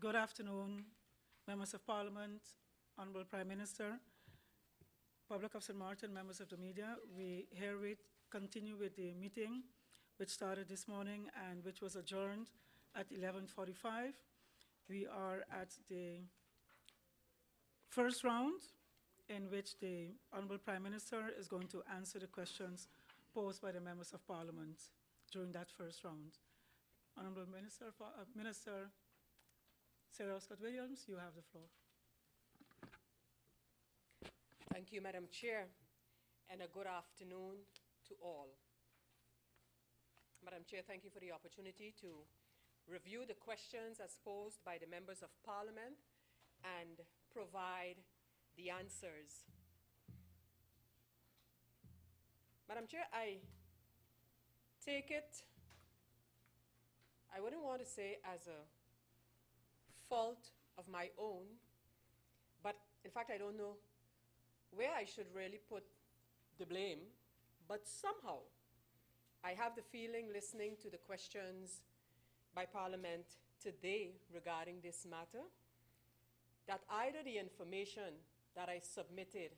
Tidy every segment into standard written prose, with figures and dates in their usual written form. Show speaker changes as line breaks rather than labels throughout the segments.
Good afternoon, members of Parliament, Honorable Prime Minister, Public of St. Martin, members of the media. We herewith continue with the meeting, which started this morning and which was adjourned at 11:45. We are at the first round, in which the Honorable Prime Minister is going to answer the questions posed by the members of Parliament during that first round. Honorable Minister, Minister Sarah Scott-Williams, you have the floor.
Thank you, Madam Chair, and a good afternoon to all. Madam Chair, thank you for the opportunity to review the questions as posed by the members of Parliament and provide the answers. Madam Chair, I take it, I wouldn't want to say as a fault of my own, but in fact I don't know where I should really put the blame, but somehow I have the feeling, listening to the questions by Parliament today regarding this matter, that either the information that I submitted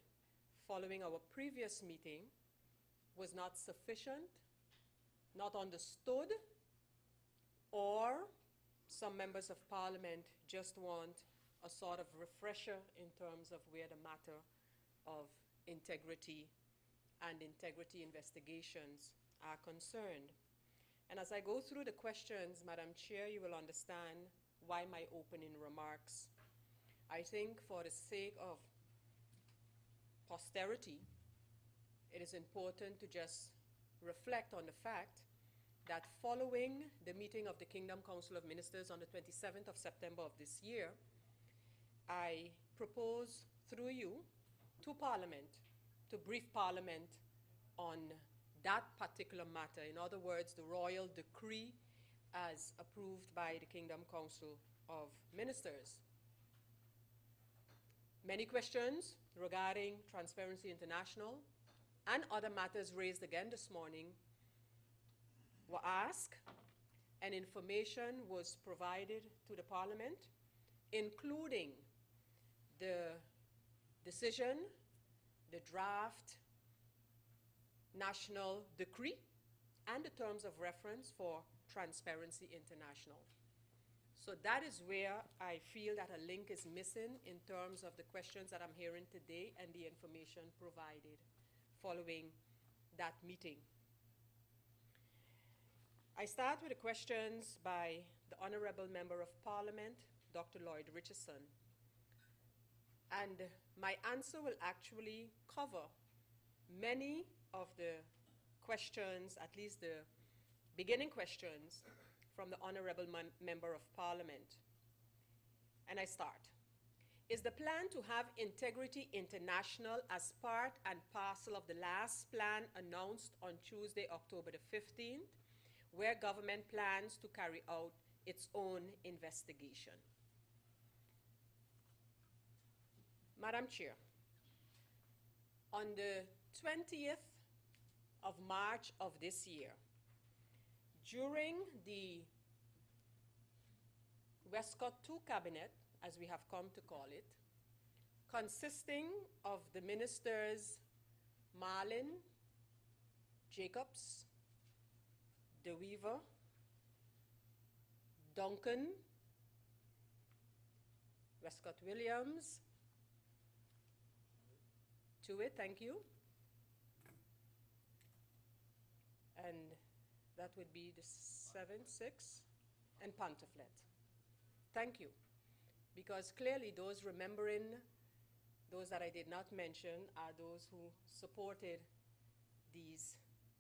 following our previous meeting was not sufficient, not understood, or some members of Parliament just want a sort of refresher in terms of where the matter of integrity and integrity investigations are concerned. And as I go through the questions, Madam Chair, you will understand why my opening remarks. I think for the sake of posterity, it is important to just reflect on the fact that following the meeting of the Kingdom Council of Ministers on the 27th of September of this year, I propose through you to Parliament to brief Parliament on that particular matter. In other words, the royal decree as approved by the Kingdom Council of Ministers. Many questions regarding Transparency International and other matters raised again this morning were asked, and information was provided to the Parliament, including the decision, the draft national decree, and the terms of reference for Transparency International. So that is where I feel that a link is missing in terms of the questions that I'm hearing today and the information provided following that meeting. I start with the questions by the Honourable Member of Parliament, Dr. Lloyd Richardson. And my answer will actually cover many of the questions, at least the beginning questions, from the Honourable Member of Parliament. And I start. Is the plan to have Integrity International as part and parcel of the last plan announced on Tuesday, October the 15th, where government plans to carry out its own investigation? Madam Chair, on the 20th of March of this year, during the Westcott II Cabinet, as we have come to call it, consisting of the ministers Marlin, Jacobs, De Weaver, Duncan, Westcott Williams, Tuit, thank you, and that would be the 7th, 6th, and Pantoflet. Thank you, because clearly those remembering, those that I did not mention, are those who supported these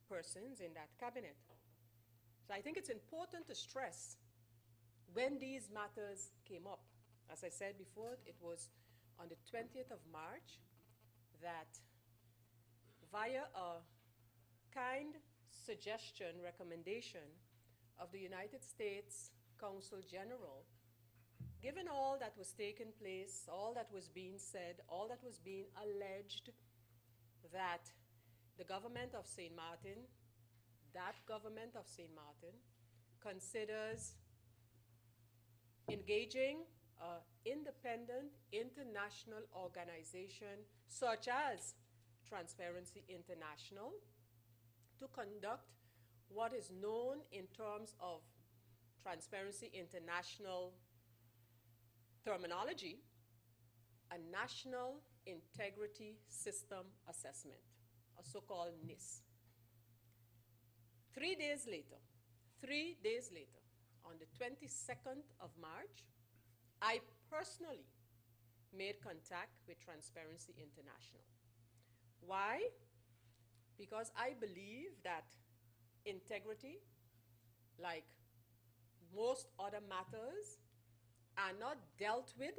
persons in that cabinet. So I think it's important to stress when these matters came up. As I said before, it was on the 20th of March that via a kind suggestion, recommendation of the United States Consul General, given all that was taking place, all that was being said, all that was being alleged, that the government of St. Martin, that government of St. Martin, considers engaging an independent international organization such as Transparency International to conduct what is known in terms of Transparency International terminology, a National Integrity System Assessment, a so-called NIS. 3 days later, on the 22nd of March, I personally made contact with Transparency International. Why? Because I believe that integrity, like most other matters, are not dealt with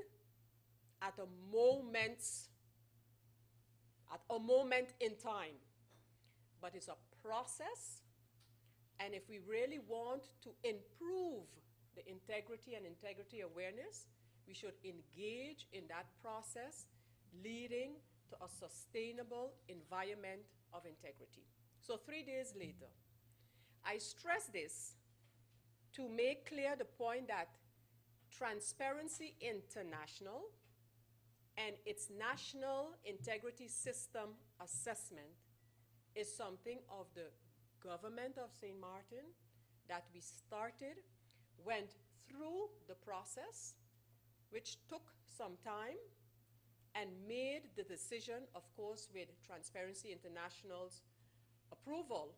at a moment in time, but it's a process. And if we really want to improve the integrity and integrity awareness, we should engage in that process, leading to a sustainable environment of integrity. So 3 days later, I stress this to make clear the point that Transparency International and its National Integrity System Assessment is something of the government of St. Martin that we started, went through the process, which took some time, and made the decision, of course, with Transparency International's approval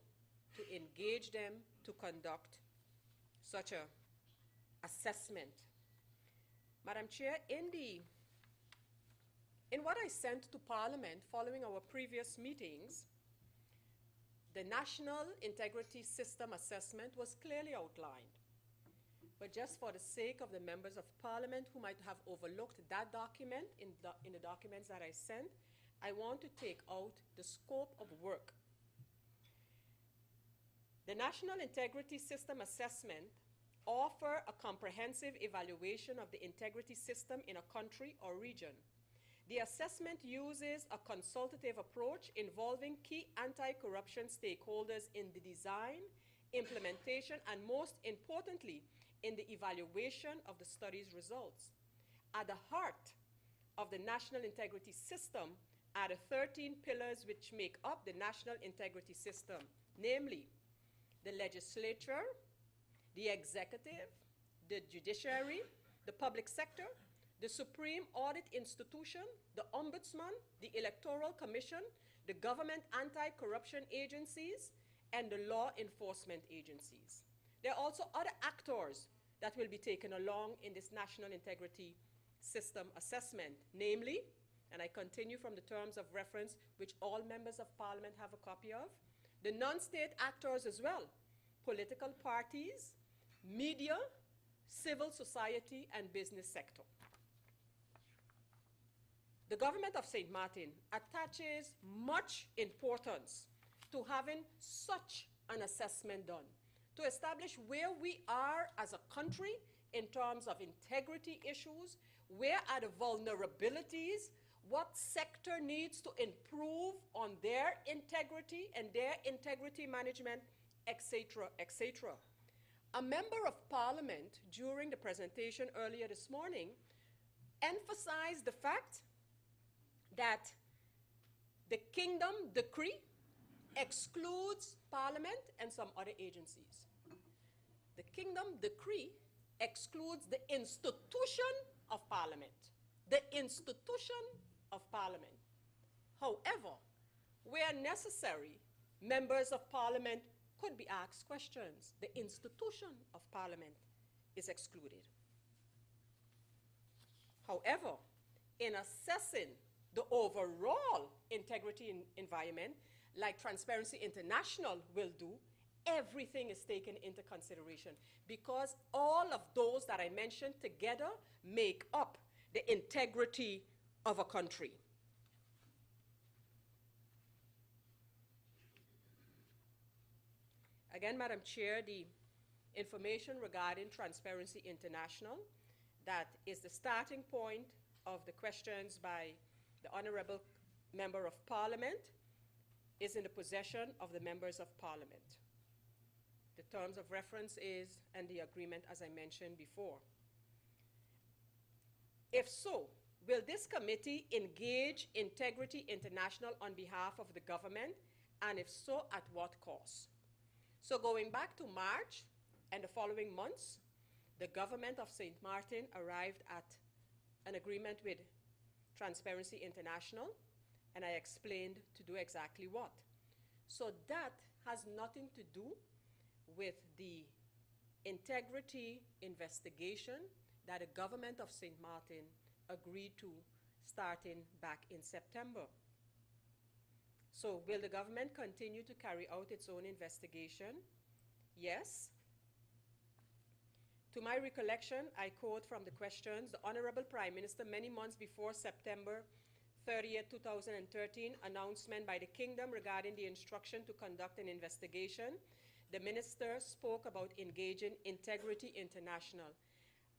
to engage them to conduct such an assessment. Madam Chair, in what I sent to Parliament following our previous meetings, the National Integrity System Assessment was clearly outlined. But just for the sake of the members of Parliament who might have overlooked that document in the documents that I sent, I want to take out the scope of work. The National Integrity System Assessment offers a comprehensive evaluation of the integrity system in a country or region. The assessment uses a consultative approach involving key anti-corruption stakeholders in the design, implementation, and most importantly, in the evaluation of the study's results. At the heart of the national integrity system are the 13 pillars which make up the national integrity system, namely the legislature, the executive, the judiciary, the public sector, the Supreme Audit Institution, the Ombudsman, the Electoral Commission, the government anti-corruption agencies, and the law enforcement agencies. There are also other actors that will be taken along in this National Integrity System Assessment, namely, and I continue from the terms of reference which all members of Parliament have a copy of, the non-state actors as well, political parties, media, civil society, and business sector. The government of St. Martin attaches much importance to having such an assessment done, to establish where we are as a country in terms of integrity issues, where are the vulnerabilities, what sector needs to improve on their integrity and their integrity management, etc., etc. A member of Parliament during the presentation earlier this morning emphasized the fact that the Kingdom Decree excludes Parliament and some other agencies. The Kingdom Decree excludes the institution of Parliament. The institution of Parliament. However, where necessary, members of Parliament could be asked questions. The institution of Parliament is excluded. However, in assessing the overall integrity environment, like Transparency International will do, everything is taken into consideration because all of those that I mentioned together make up the integrity of a country. Again, Madam Chair, the information regarding Transparency International, that is the starting point of the questions by the Honorable Member of Parliament, is in the possession of the members of Parliament. The terms of reference is, and the agreement as I mentioned before. If so, will this committee engage Integrity International on behalf of the government, and if so, at what cost? So going back to March and the following months, the government of St. Martin arrived at an agreement with Transparency International, and I explained to do exactly what. So that has nothing to do with the integrity investigation that the government of St. Martin agreed to starting back in September. So will the government continue to carry out its own investigation? Yes. To my recollection, I quote from the questions, the Honorable Prime Minister, many months before September 30th, 2013, announcement by the Kingdom regarding the instruction to conduct an investigation, the Minister spoke about engaging Integrity International.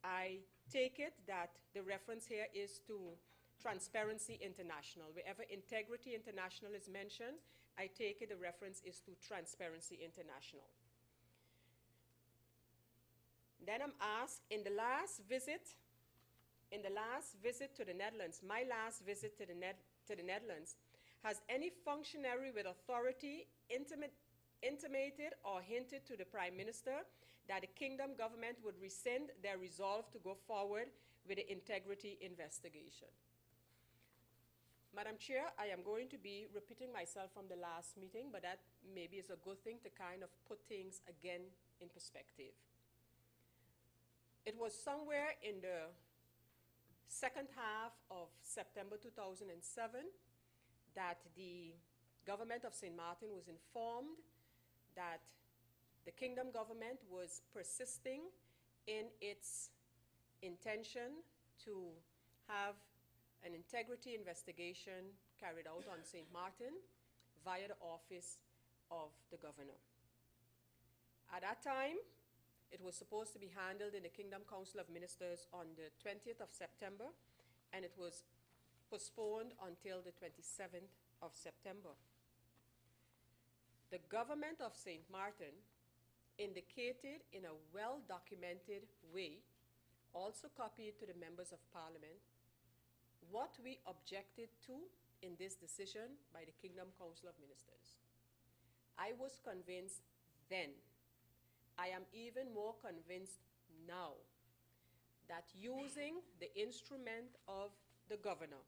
I take it that the reference here is to Transparency International. Wherever Integrity International is mentioned, I take it the reference is to Transparency International. Then I'm asked, in the last visit to the Netherlands, my last visit to the Netherlands, has any functionary with authority intimated or hinted to the Prime Minister that the Kingdom government would rescind their resolve to go forward with the integrity investigation? Madam Chair, I am going to be repeating myself from the last meeting, but that maybe is a good thing to kind of put things again in perspective. It was somewhere in the second half of September 2007 that the government of St. Martin was informed that the Kingdom government was persisting in its intention to have an integrity investigation carried out on St. Martin via the office of the governor. At that time, it was supposed to be handled in the Kingdom Council of Ministers on the 20th of September, and it was postponed until the 27th of September. The government of St. Martin indicated in a well-documented way, also copied to the members of Parliament, what we objected to in this decision by the Kingdom Council of Ministers. I was convinced then, I am even more convinced now, that using the instrument of the governor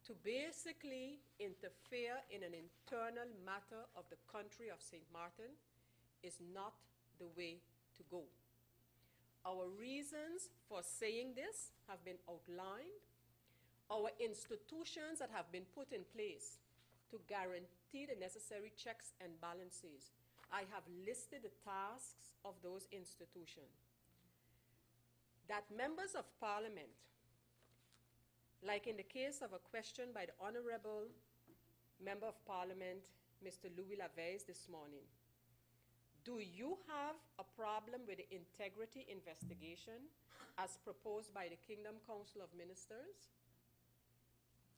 to basically interfere in an internal matter of the country of St. Martin is not the way to go. Our reasons for saying this have been outlined. Our institutions that have been put in place to guarantee the necessary checks and balances, I have listed the tasks of those institutions. That members of Parliament, like in the case of a question by the Honorable Member of Parliament, Mr. Louis Laveise this morning, do you have a problem with the integrity investigation as proposed by the Kingdom Council of Ministers?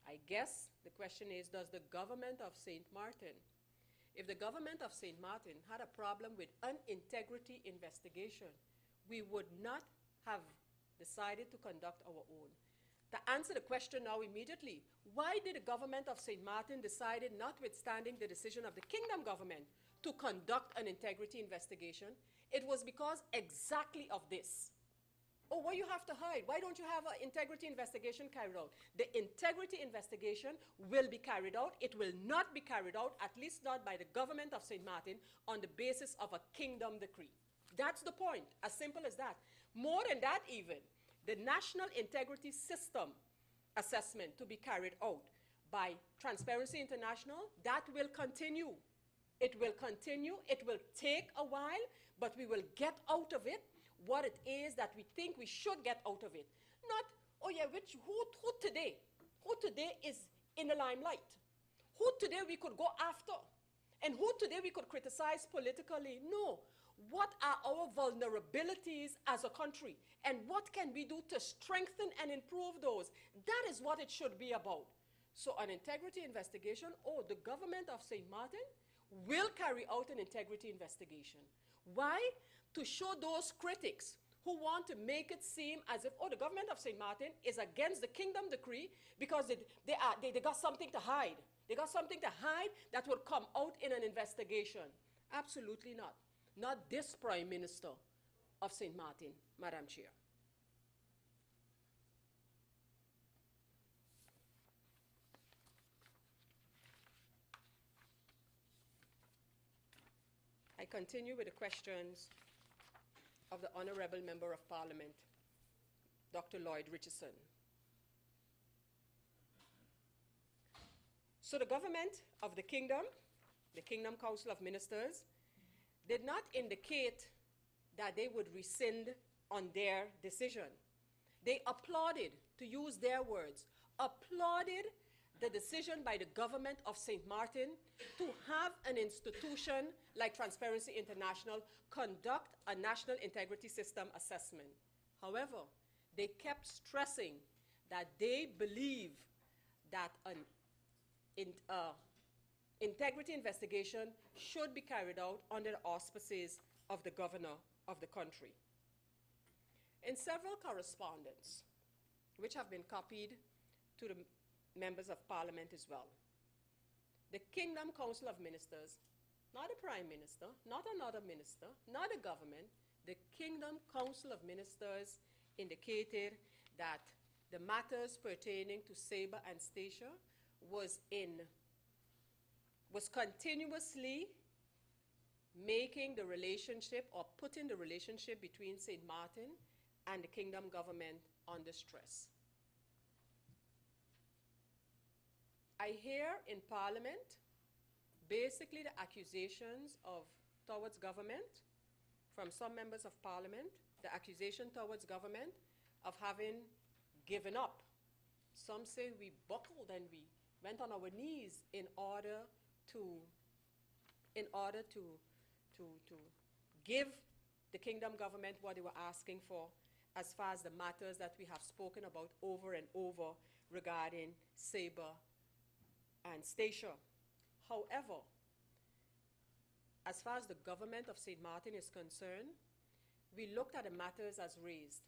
I guess the question is, does the government of St. Martin, if the government of St. Martin had a problem with an integrity investigation, we would not have decided to conduct our own. To answer the question now immediately, why did the government of St. Martin decide, notwithstanding the decision of the Kingdom government, to conduct an integrity investigation? It was because exactly of this. Oh, what you have to hide? Why don't you have an integrity investigation carried out? The integrity investigation will be carried out. It will not be carried out, at least not by the government of St. Martin, on the basis of a Kingdom decree. That's the point, as simple as that. More than that even, the National Integrity System assessment to be carried out by Transparency International, that will continue. It will continue. It will take a while, but we will get out of it what it is that we think we should get out of it. Not, oh yeah, who today is in the limelight? Who today we could go after? And who today we could criticize politically? No. What are our vulnerabilities as a country? And what can we do to strengthen and improve those? That is what it should be about. So an integrity investigation, oh, the government of St. Martin will carry out an integrity investigation. Why? To show those critics who want to make it seem as if, oh, the government of St. Martin is against the kingdom decree because they got something to hide. They got something to hide that would come out in an investigation. Absolutely not. Not this Prime Minister of St. Martin, Madam Chair. I continue with the questions of the Honorable Member of Parliament, Dr. Lloyd Richardson. So the government of the Kingdom Council of Ministers, did not indicate that they would rescind on their decision. They applauded, to use their words, applauded the decision by the government of St. Martin to have an institution like Transparency International conduct a national integrity system assessment. However, they kept stressing that they believe that an integrity investigation should be carried out under the auspices of the governor of the country. In several correspondence, which have been copied to the members of Parliament as well, the Kingdom Council of Ministers, not the Prime Minister, not another minister, not the government, the Kingdom Council of Ministers indicated that the matters pertaining to Sabre and Stacia was continuously making the relationship or putting the relationship between St. Martin and the Kingdom government under stress. I hear in Parliament basically the accusations towards government from some members of Parliament, the accusation towards government of having given up. Some say we buckled and we went on our knees in order to give the Kingdom government what they were asking for as far as the matters that we have spoken about over and over regarding Sabre and Stacia. However, as far as the government of St. Martin is concerned, we looked at the matters as raised.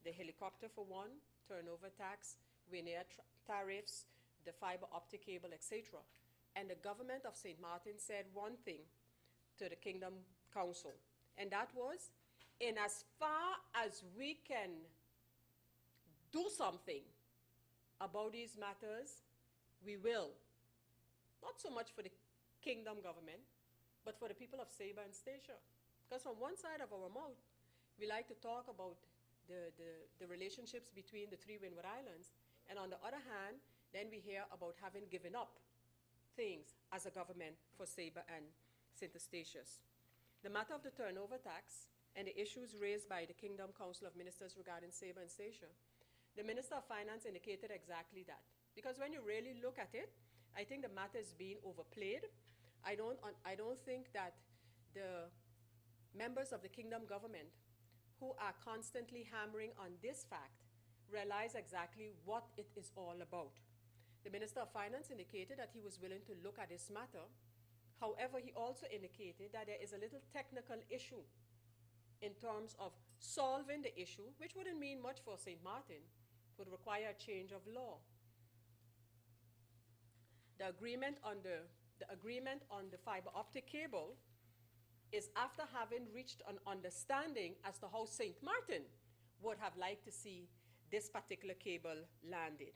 The helicopter for one, turnover tax, Winair tariffs, the fiber optic cable, etc. And the government of St. Martin said one thing to the Kingdom Council, and that was, in as far as we can do something about these matters, we will. Not so much for the Kingdom government, but for the people of Sabre and Stacia. Because from one side of our mouth, we like to talk about the relationships between the three Windward Islands, and on the other hand, then we hear about having given up things as a government for Sabre and St. Eustatius. The matter of the turnover tax and the issues raised by the Kingdom Council of Ministers regarding Sabre and Stacia, the Minister of Finance indicated exactly that. Because when you really look at it, I think the matter is being overplayed. I don't think that the members of the Kingdom government who are constantly hammering on this fact realize exactly what it is all about. The Minister of Finance indicated that he was willing to look at this matter. However, he also indicated that there is a little technical issue in terms of solving the issue, which wouldn't mean much for St. Martin, would require a change of law. The agreement on the fiber optic cable is after having reached an understanding as to how St. Martin would have liked to see this particular cable landed.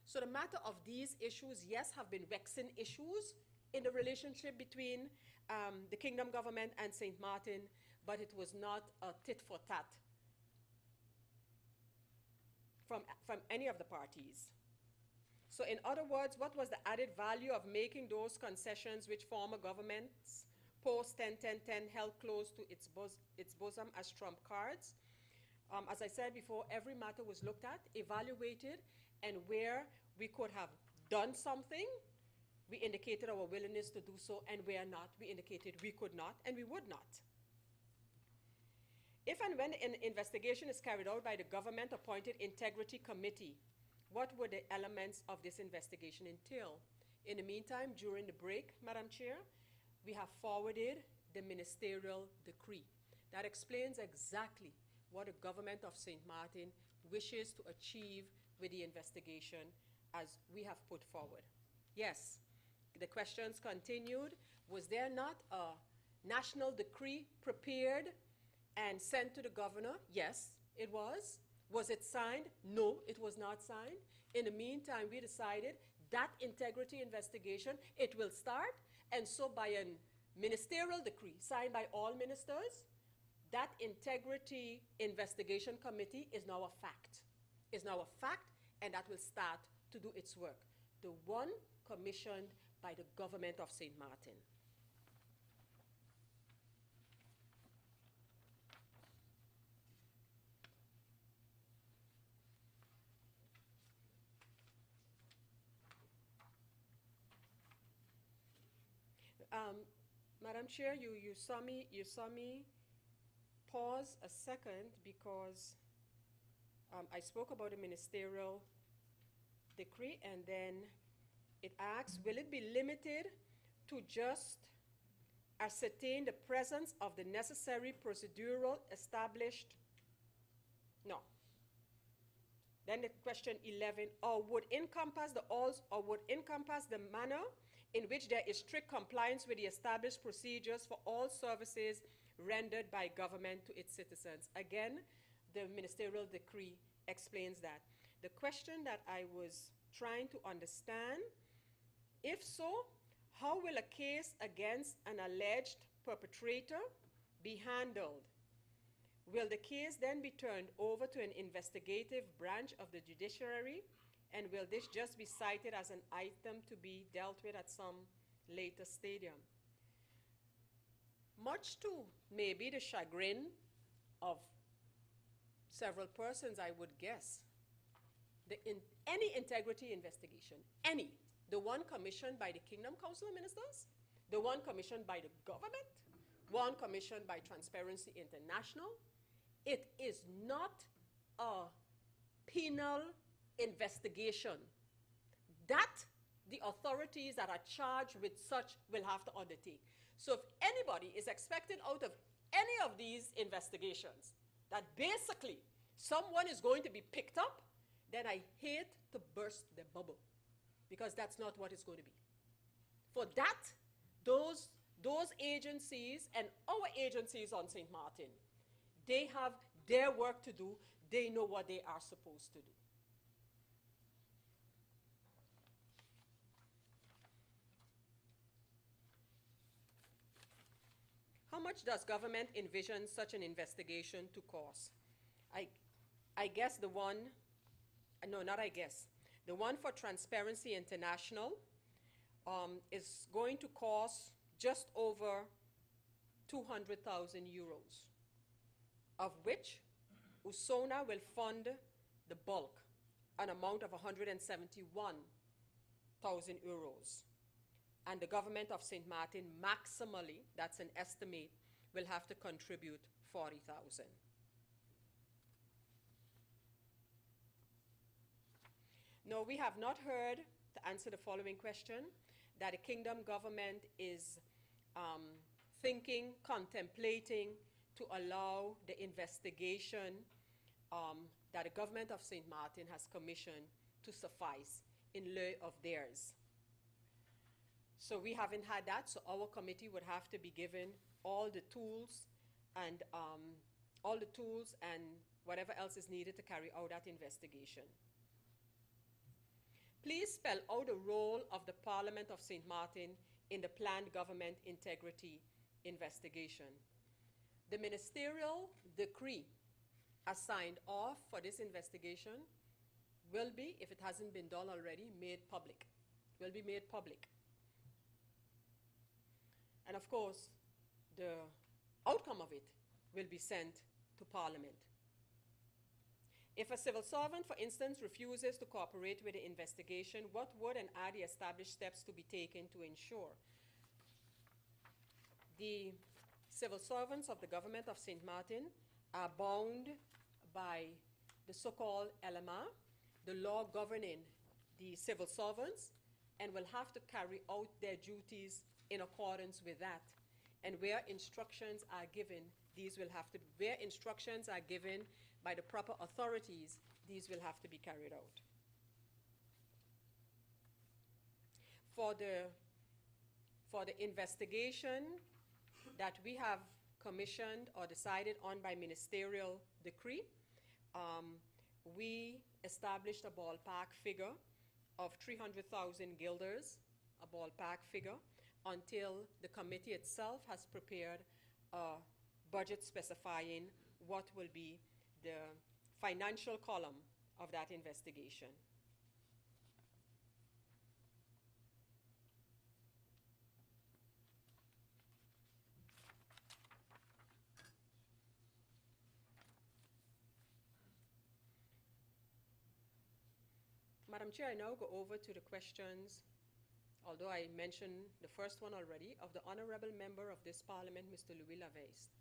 So the matter of these issues, yes, have been vexing issues in the relationship between the Kingdom government and St. Martin, but it was not a tit for tat from any of the parties. So in other words, what was the added value of making those concessions which former governments post 10-10-10 held close to its bosom as trump cards? As I said before, every matter was looked at, evaluated, and where we could have done something, we indicated our willingness to do so, and where not, we indicated we could not and we would not. If and when an investigation is carried out by the government-appointed Integrity Committee, what would the elements of this investigation entail? In the meantime, during the break, Madam Chair, we have forwarded the ministerial decree that explains exactly what the government of St. Martin wishes to achieve with the investigation as we have put forward. Yes, the questions continued. Was there not a national decree prepared and sent to the governor? Yes, it was. Was it signed? No, it was not signed. In the meantime, we decided that integrity investigation, it will start, and so by a ministerial decree signed by all ministers, that integrity investigation committee is now a fact. Is now a fact, and that will start to do its work. The one commissioned by the government of St. Martin. Madam Chair, you saw me pause a second because I spoke about a ministerial decree, and then it asks, will it be limited to just ascertain the presence of the necessary procedural established? No. Then the question 11, or would encompass the manner in which there is strict compliance with the established procedures for all services rendered by government to its citizens. Again, the ministerial decree explains that. The question that I was trying to understand, if so, how will a case against an alleged perpetrator be handled? Will the case then be turned over to an investigative branch of the judiciary? And will this just be cited as an item to be dealt with at some later stadium? Much to maybe the chagrin of several persons, I would guess, any integrity investigation, the one commissioned by the Kingdom Council of Ministers, the one commissioned by the government, one commissioned by Transparency International, it is not a penal investigation that the authorities that are charged with such will have to undertake. So if anybody is expected out of any of these investigations that basically someone is going to be picked up, then I hate to burst the bubble, because that's not what it's going to be. For that, those agencies and our agencies on St. Martin, they have their work to do. They know what they are supposed to do. How much does government envision such an investigation to cost? I guess the one, no, not I guess. The one for Transparency International is going to cost just over 200,000 euros, of which USONA will fund the bulk, an amount of 171,000 euros. And the government of St. Martin, maximally, that's an estimate, will have to contribute 40,000. No, we have not heard, to answer the following question, that the Kingdom government is contemplating to allow the investigation that the government of St. Martin has commissioned to suffice in lieu of theirs. So we haven't had that, so our committee would have to be given all the tools and whatever else is needed to carry out that investigation. Please spell out the role of the Parliament of St. Martin in the planned government integrity investigation. The ministerial decree assigned off for this investigation will be, if it hasn't been done already, made public. Will be made public. And of course, the outcome of it will be sent to Parliament. If a civil servant, for instance, refuses to cooperate with the investigation, what would and are the established steps to be taken to ensure the civil servants of the government of St. Martin are bound by the so-called LMR, the law governing the civil servants, and will have to carry out their duties in accordance with that. And where instructions are given, these will have to, where instructions are given by the proper authorities, these will have to be carried out. For the investigation that we have commissioned or decided on by ministerial decree, we established a ballpark figure of 300,000 guilders, a ballpark figure, until the committee itself has prepared a budget specifying what will be the financial column of that investigation. Madam Chair, I now go over to the questions, although I mentioned the first one already, of the honorable member of this parliament, Mr. Louis Laveist.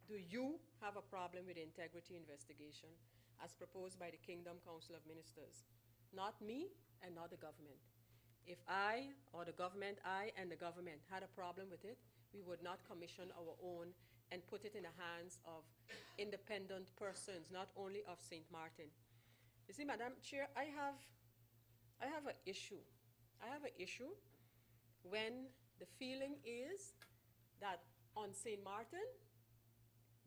Do you have a problem with the integrity investigation as proposed by the Kingdom Council of Ministers? Not me and not the government. If I or the government, I and the government had a problem with it, we would not commission our own and put it in the hands of independent persons, not only of St. Martin. You see, Madam Chair, I have an issue. I have an issue when the feeling is that on St. Martin,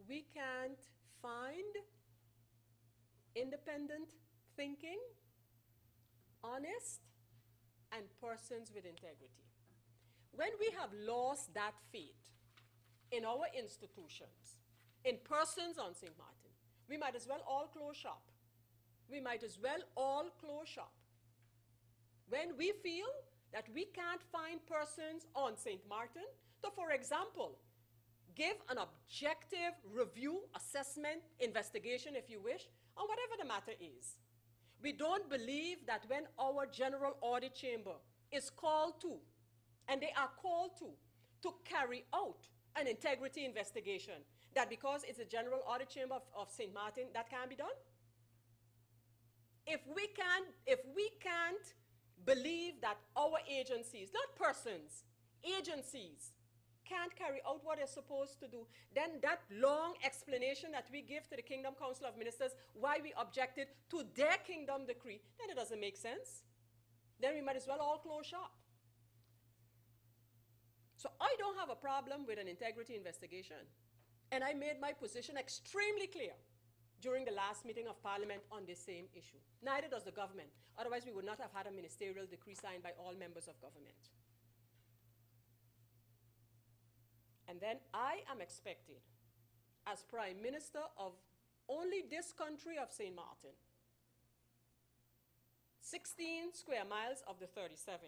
we can't find independent thinking, honest, and persons with integrity. When we have lost that faith in our institutions, in persons on St. Martin, we might as well all close shop. We might as well all close shop. When we feel that we can't find persons on St. Martin to, for example, give an objective review, assessment, investigation, if you wish, on whatever the matter is. We don't believe that when our General Audit Chamber is called to, and they are called to carry out an integrity investigation, that because it's a General Audit Chamber of St. Martin, that can't be done? If we can't believe that our agencies, not persons, agencies, can't carry out what they're supposed to do, then that long explanation that we give to the Kingdom Council of Ministers why we objected to their kingdom decree, then it doesn't make sense. Then we might as well all close shop. So I don't have a problem with an integrity investigation. And I made my position extremely clear during the last meeting of Parliament on this same issue. Neither does the government. Otherwise, we would not have had a ministerial decree signed by all members of government. And then I am expected, as Prime Minister of only this country of St. Martin, 16 square miles of the 37,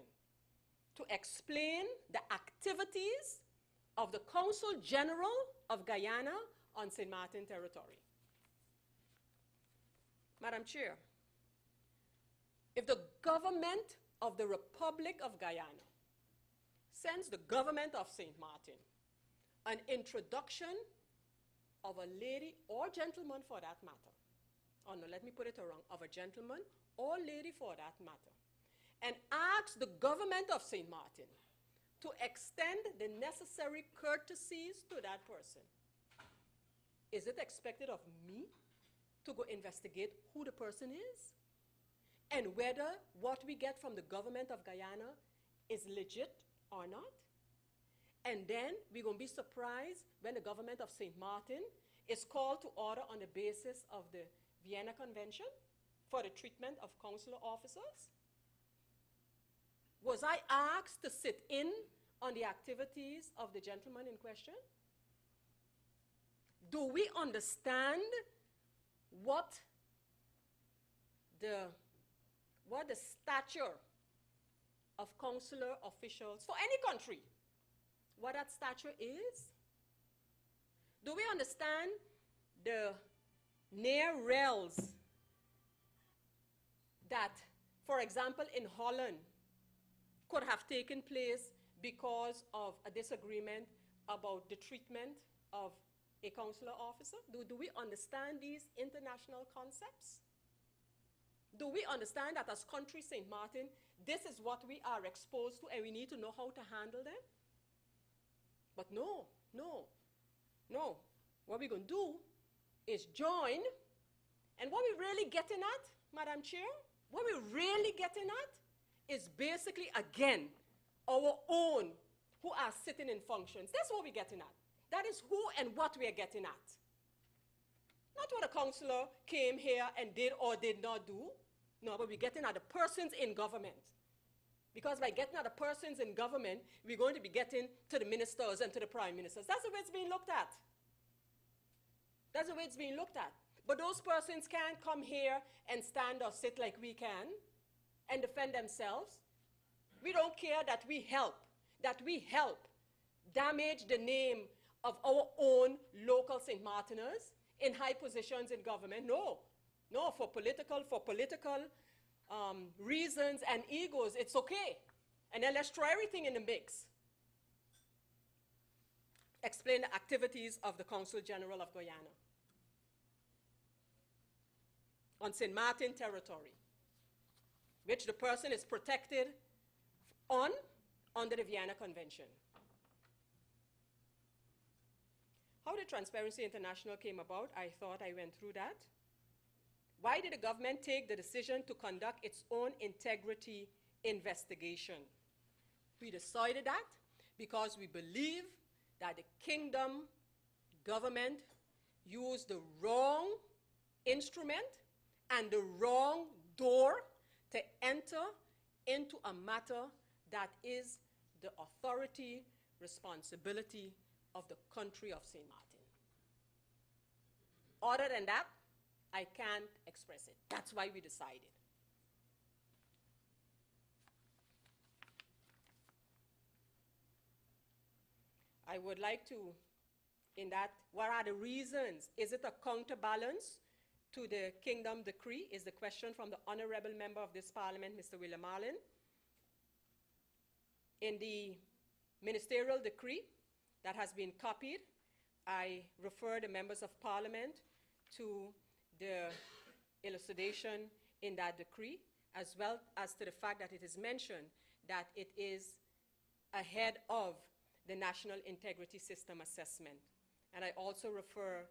to explain the activities of the Consul General of Guyana on St. Martin territory. Madam Chair, if the government of the Republic of Guyana sends the government of St. Martin an introduction of a lady or gentleman for that matter, oh no, let me put it wrong, of a gentleman or lady for that matter, and asks the government of St. Martin to extend the necessary courtesies to that person, is it expected of me to go investigate who the person is and whether what we get from the government of Guyana is legit or not? And then we're going to be surprised when the government of St. Martin is called to order on the basis of the Vienna Convention for the treatment of consular officers? Was I asked to sit in on the activities of the gentleman in question? Do we understand what the stature of consular officials for any country, what that stature is? Do we understand the near rails that, for example, in Holland could have taken place because of a disagreement about the treatment of a consular officer? Do we understand these international concepts? Do we understand that as country St. Martin, this is what we are exposed to and we need to know how to handle them? But no, no, no. What we're going to do is join, and what we're really getting at, Madam Chair, what we're really getting at is basically, again, our own who are sitting in functions. That's what we're getting at. That is who and what we are getting at. Not what a councillor came here and did or did not do. No, but we're getting at the persons in government. Because by getting at the persons in government, we're going to be getting to the ministers and to the prime ministers. That's the way it's being looked at. That's the way it's being looked at. But those persons can't come here and stand or sit like we can and defend themselves. We don't care that we help damage the name of our own local St. Martiners in high positions in government. No, for political reasons and egos, it's okay. And then let's throw everything in the mix. Explain the activities of the Consul General of Guyana on St. Martin territory, which the person is protected under the Vienna Convention. How the Transparency International came about, I thought I went through that. Why did the government take the decision to conduct its own integrity investigation? We decided that because we believe that the kingdom government used the wrong instrument and the wrong door to enter into a matter that is the authority, responsibility of the country of St. Martin. Other than that, I can't express it. That's why we decided. I would like to, in that, what are the reasons? Is it a counterbalance to the Kingdom Decree? Is the question from the Honorable Member of this Parliament, Mr. William Marlin. In the Ministerial Decree that has been copied, I refer the Members of Parliament to the elucidation in that decree, as well as to the fact that it is mentioned that it is ahead of the National Integrity System Assessment. And I also refer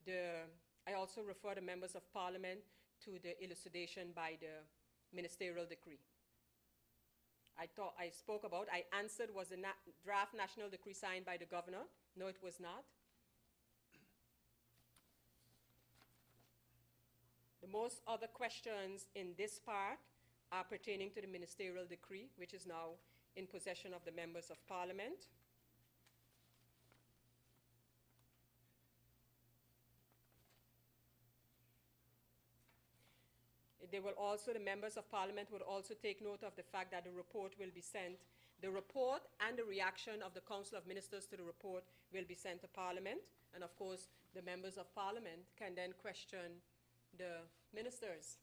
the Members of Parliament to the elucidation by the Ministerial Decree. I answered, was the draft National Decree signed by the Governor? No, it was not. The most other questions in this part are pertaining to the Ministerial Decree, which is now in possession of the Members of Parliament. The Members of Parliament would also take note of the fact that the report will be sent. The report and the reaction of the Council of Ministers to the report will be sent to Parliament. And of course, the Members of Parliament can then question the ministers.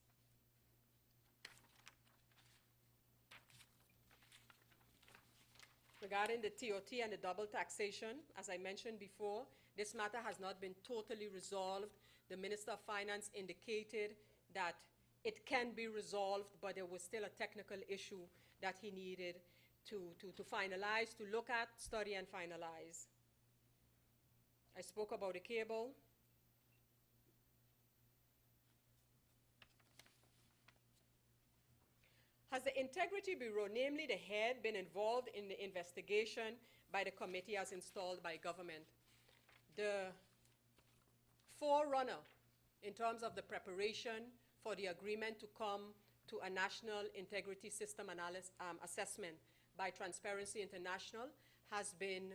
Regarding the TOT and the double taxation, as I mentioned before, this matter has not been totally resolved. The Minister of Finance indicated that it can be resolved, but there was still a technical issue that he needed to finalize, to look at, study, and finalize. I spoke about the cable. Has the Integrity Bureau, namely the head, been involved in the investigation by the committee as installed by government? The forerunner in terms of the preparation for the agreement to come to a National Integrity System assessment by Transparency International has been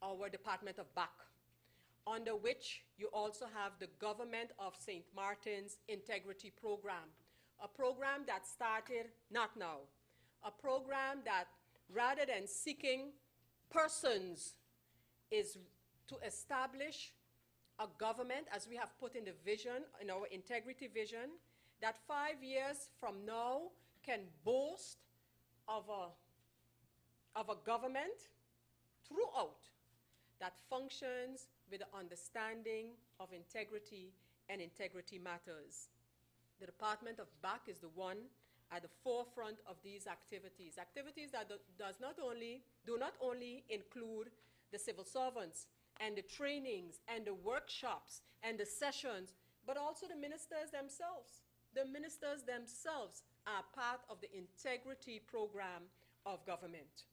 our Department of BAC, under which you also have the Government of St. Martin's Integrity Program, a program that started not now, a program that rather than seeking persons is to establish a government, as we have put in the vision, in our integrity vision, that 5 years from now can boast of a government throughout that functions with the understanding of integrity and integrity matters. The Department of BAC is the one at the forefront of these activities, activities that do not only include the civil servants. and the trainings and the workshops and the sessions, but also the ministers themselves. The ministers themselves are part of the integrity program of government.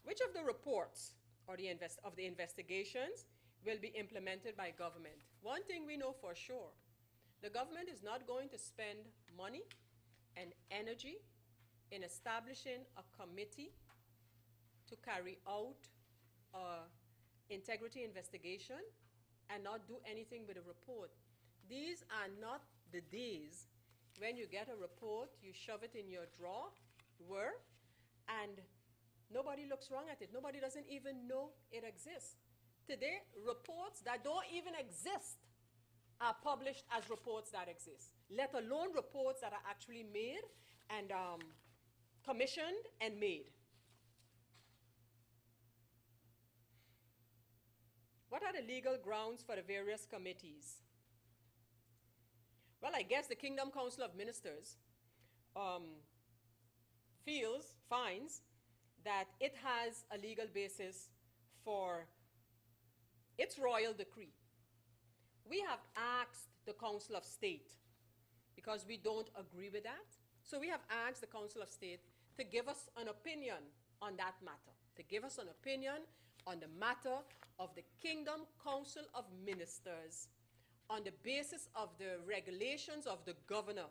Which of the reports or of the investigations will be implemented by government? One thing we know for sure, the government is not going to spend money and energy in establishing a committee to carry out an integrity investigation and not do anything with a report. These are not the days when you get a report, you shove it in your drawer, and nobody looks wrong at it. Nobody doesn't even know it exists. Today, reports that don't even exist are published as reports that exist, let alone reports that are actually made and commissioned and made. What are the legal grounds for the various committees? Well, I guess the Kingdom Council of Ministers finds that it has a legal basis for its royal decree. We have asked the Council of State, because we don't agree with that, so we have asked the Council of State to give us an opinion on that matter, to give us an opinion on the matter of the Kingdom Council of Ministers on the basis of the regulations of the governor,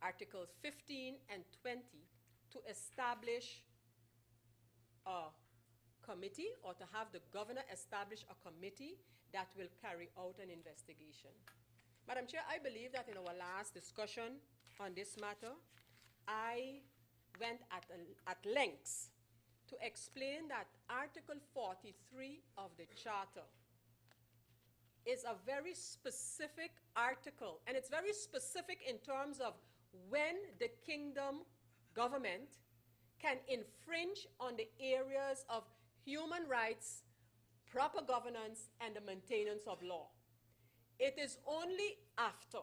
Articles 15 and 20, to establish a committee, or to have the governor establish a committee that will carry out an investigation. Madam Chair, I believe that in our last discussion on this matter, I went at lengths to explain that Article 43 of the Charter is a very specific article, and it's very specific in terms of when the kingdom government can infringe on the areas of human rights, proper governance, and the maintenance of law. It is only after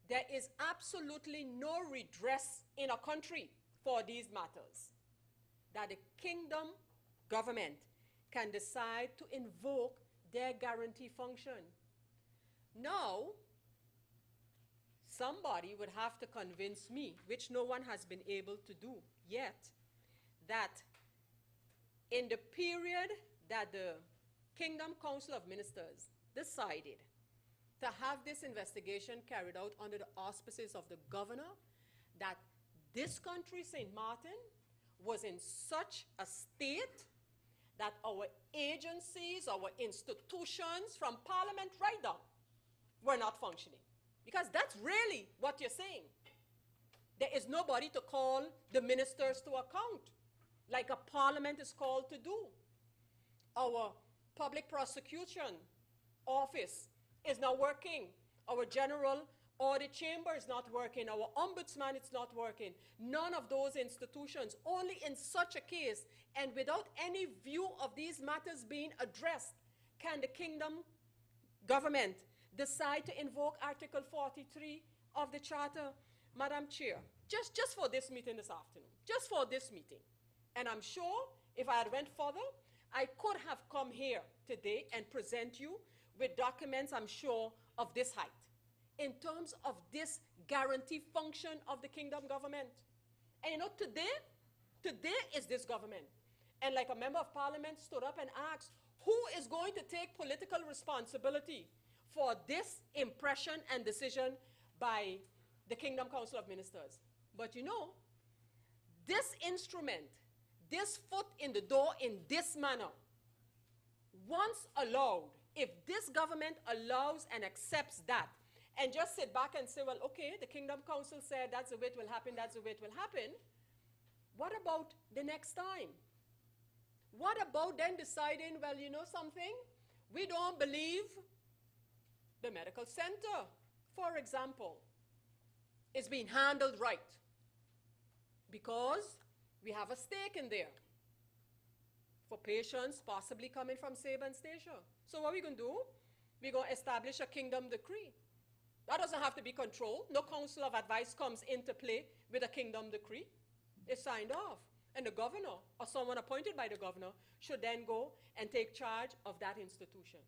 there is absolutely no redress in a country for these matters that the kingdom government can decide to invoke their guarantee function. Now, somebody would have to convince me, which no one has been able to do yet, that in the period that the Kingdom Council of Ministers decided to have this investigation carried out under the auspices of the governor, that this country, St. Martin, was in such a state that our agencies, our institutions, from Parliament right down, were not functioning. Because that's really what you're saying. There is nobody to call the ministers to account, like a Parliament is called to do. Our public prosecution office is not working. Our general audit chamber is not working. Our ombudsman is not working. None of those institutions. Only in such a case, and without any view of these matters being addressed, can the kingdom government decide to invoke Article 43 of the Charter. Madam Chair, just for this meeting this afternoon, just for this meeting, and I'm sure if I had went further, I could have come here today and present you with documents, I'm sure, of this height, in terms of this guarantee function of the kingdom government. And you know, today is this government. And like a member of parliament stood up and asked, who is going to take political responsibility for this impression and decision by the Kingdom Council of Ministers? But you know, this instrument, this foot in the door in this manner, once allowed, if this government allows and accepts that, and just sit back and say, well, okay, the Kingdom Council said that's the way it will happen, that's the way it will happen, what about the next time? What about then deciding, well, you know something? We don't believe the medical center, for example, is being handled right because we have a stake in there for patients possibly coming from Saban Station. So what are we going to do? We're going to establish a kingdom decree. That doesn't have to be controlled. No council of advice comes into play with a kingdom decree. It's signed off. And the governor, or someone appointed by the governor, should then go and take charge of that institution.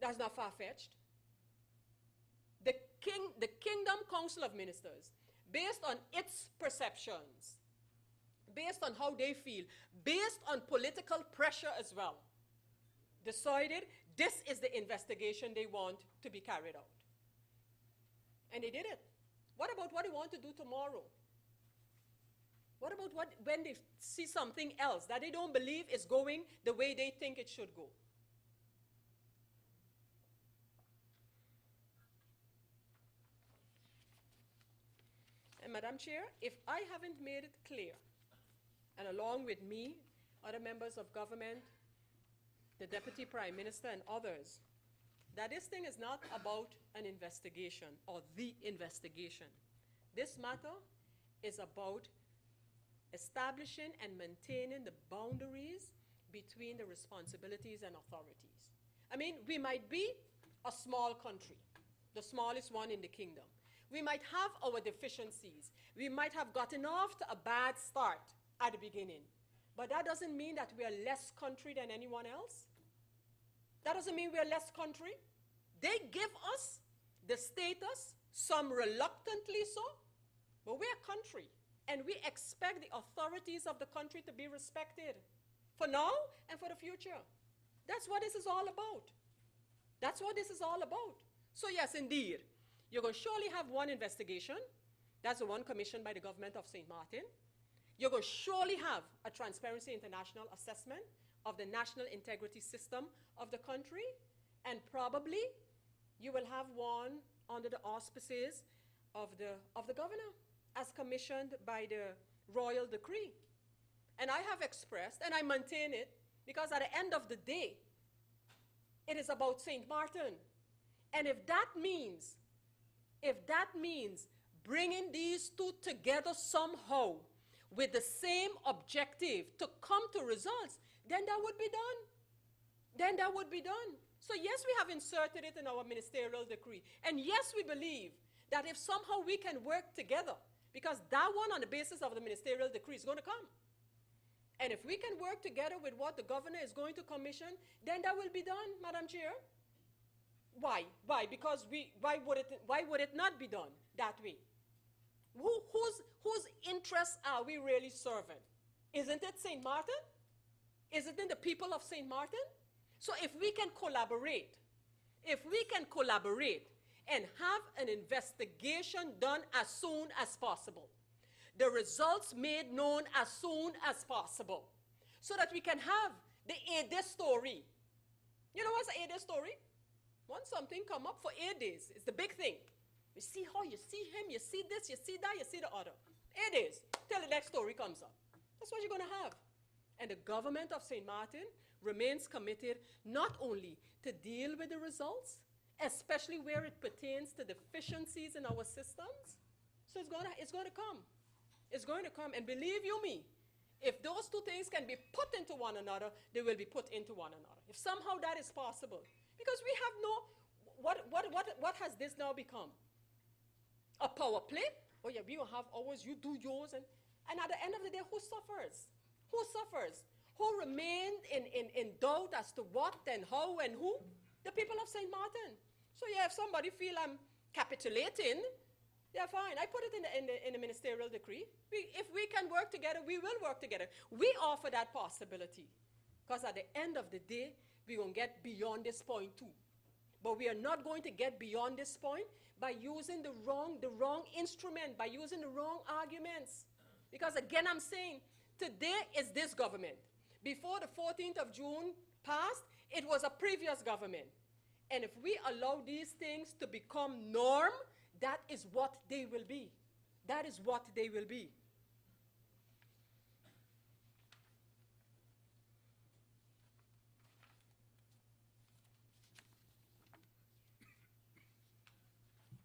That's not far-fetched. The Kingdom Council of Ministers, based on its perceptions, based on how they feel, based on political pressure as well, decided this is the investigation they want to be carried out. And they did it. What about what they want to do tomorrow? What about when they see something else that they don't believe is going the way they think it should go? And Madam Chair, if I haven't made it clear, and along with me, other members of government, the Deputy Prime Minister and others, that this thing is not about an investigation or the investigation. This matter is about establishing and maintaining the boundaries between the responsibilities and authorities. I mean, we might be a small country, the smallest one in the kingdom. We might have our deficiencies. We might have gotten off to a bad start at the beginning. But that doesn't mean that we are less country than anyone else. That doesn't mean we are less country. They give us the status, some reluctantly so, but we're a country. And we expect the authorities of the country to be respected for now and for the future. That's what this is all about. That's what this is all about. So yes, indeed, you're going to surely have one investigation. That's the one commissioned by the government of St. Martin. You're going to surely have a Transparency International assessment of the national integrity system of the country. And probably you will have one under the auspices of the governor, as commissioned by the royal decree. And I have expressed, and I maintain it, because at the end of the day, it is about St. Martin. And if that means bringing these two together somehow with the same objective to come to results, then that would be done. Then that would be done. So yes, we have inserted it in our ministerial decree. And yes, we believe that if somehow we can work together, because that one on the basis of the ministerial decree is going to come. And if we can work together with what the governor is going to commission, then that will be done, Madam Chair. Why? Why? Because why would it not be done that way? Whose interests are we really serving? Isn't it St. Martin? Isn't it the people of St. Martin? So if we can collaborate and have an investigation done as soon as possible, the results made known as soon as possible, so that we can have the A-Day story. You know what's the A-Day story? Once something come up for 8 days, it's the big thing. You see how, you see him, you see this, you see that, you see the other. 8 days, till the next story comes up. That's what you're going to have. And the government of St. Martin remains committed not only to deal with the results, especially where it pertains to deficiencies in our systems. So it's going to come. It's going to come. And believe you me, if those two things can be put into one another, they will be put into one another. If somehow that is possible. Because we have no, what has this now become? A power play? Oh yeah, we will have ours, you do yours. And at the end of the day, who suffers? Who suffers? Who remained in doubt as to what and how and who? The people of St. Martin. So yeah, if somebody feel I'm capitulating, yeah, fine. I put it in the ministerial decree. If we can work together, we will work together. We offer that possibility. Because at the end of the day, we're going to get beyond this point too. But we are not going to get beyond this point by using the wrong instrument, by using the wrong arguments. Because again, I'm saying, today is this government. Before the 14th of June passed, it was a previous government. And if we allow these things to become norm, that is what they will be. That is what they will be.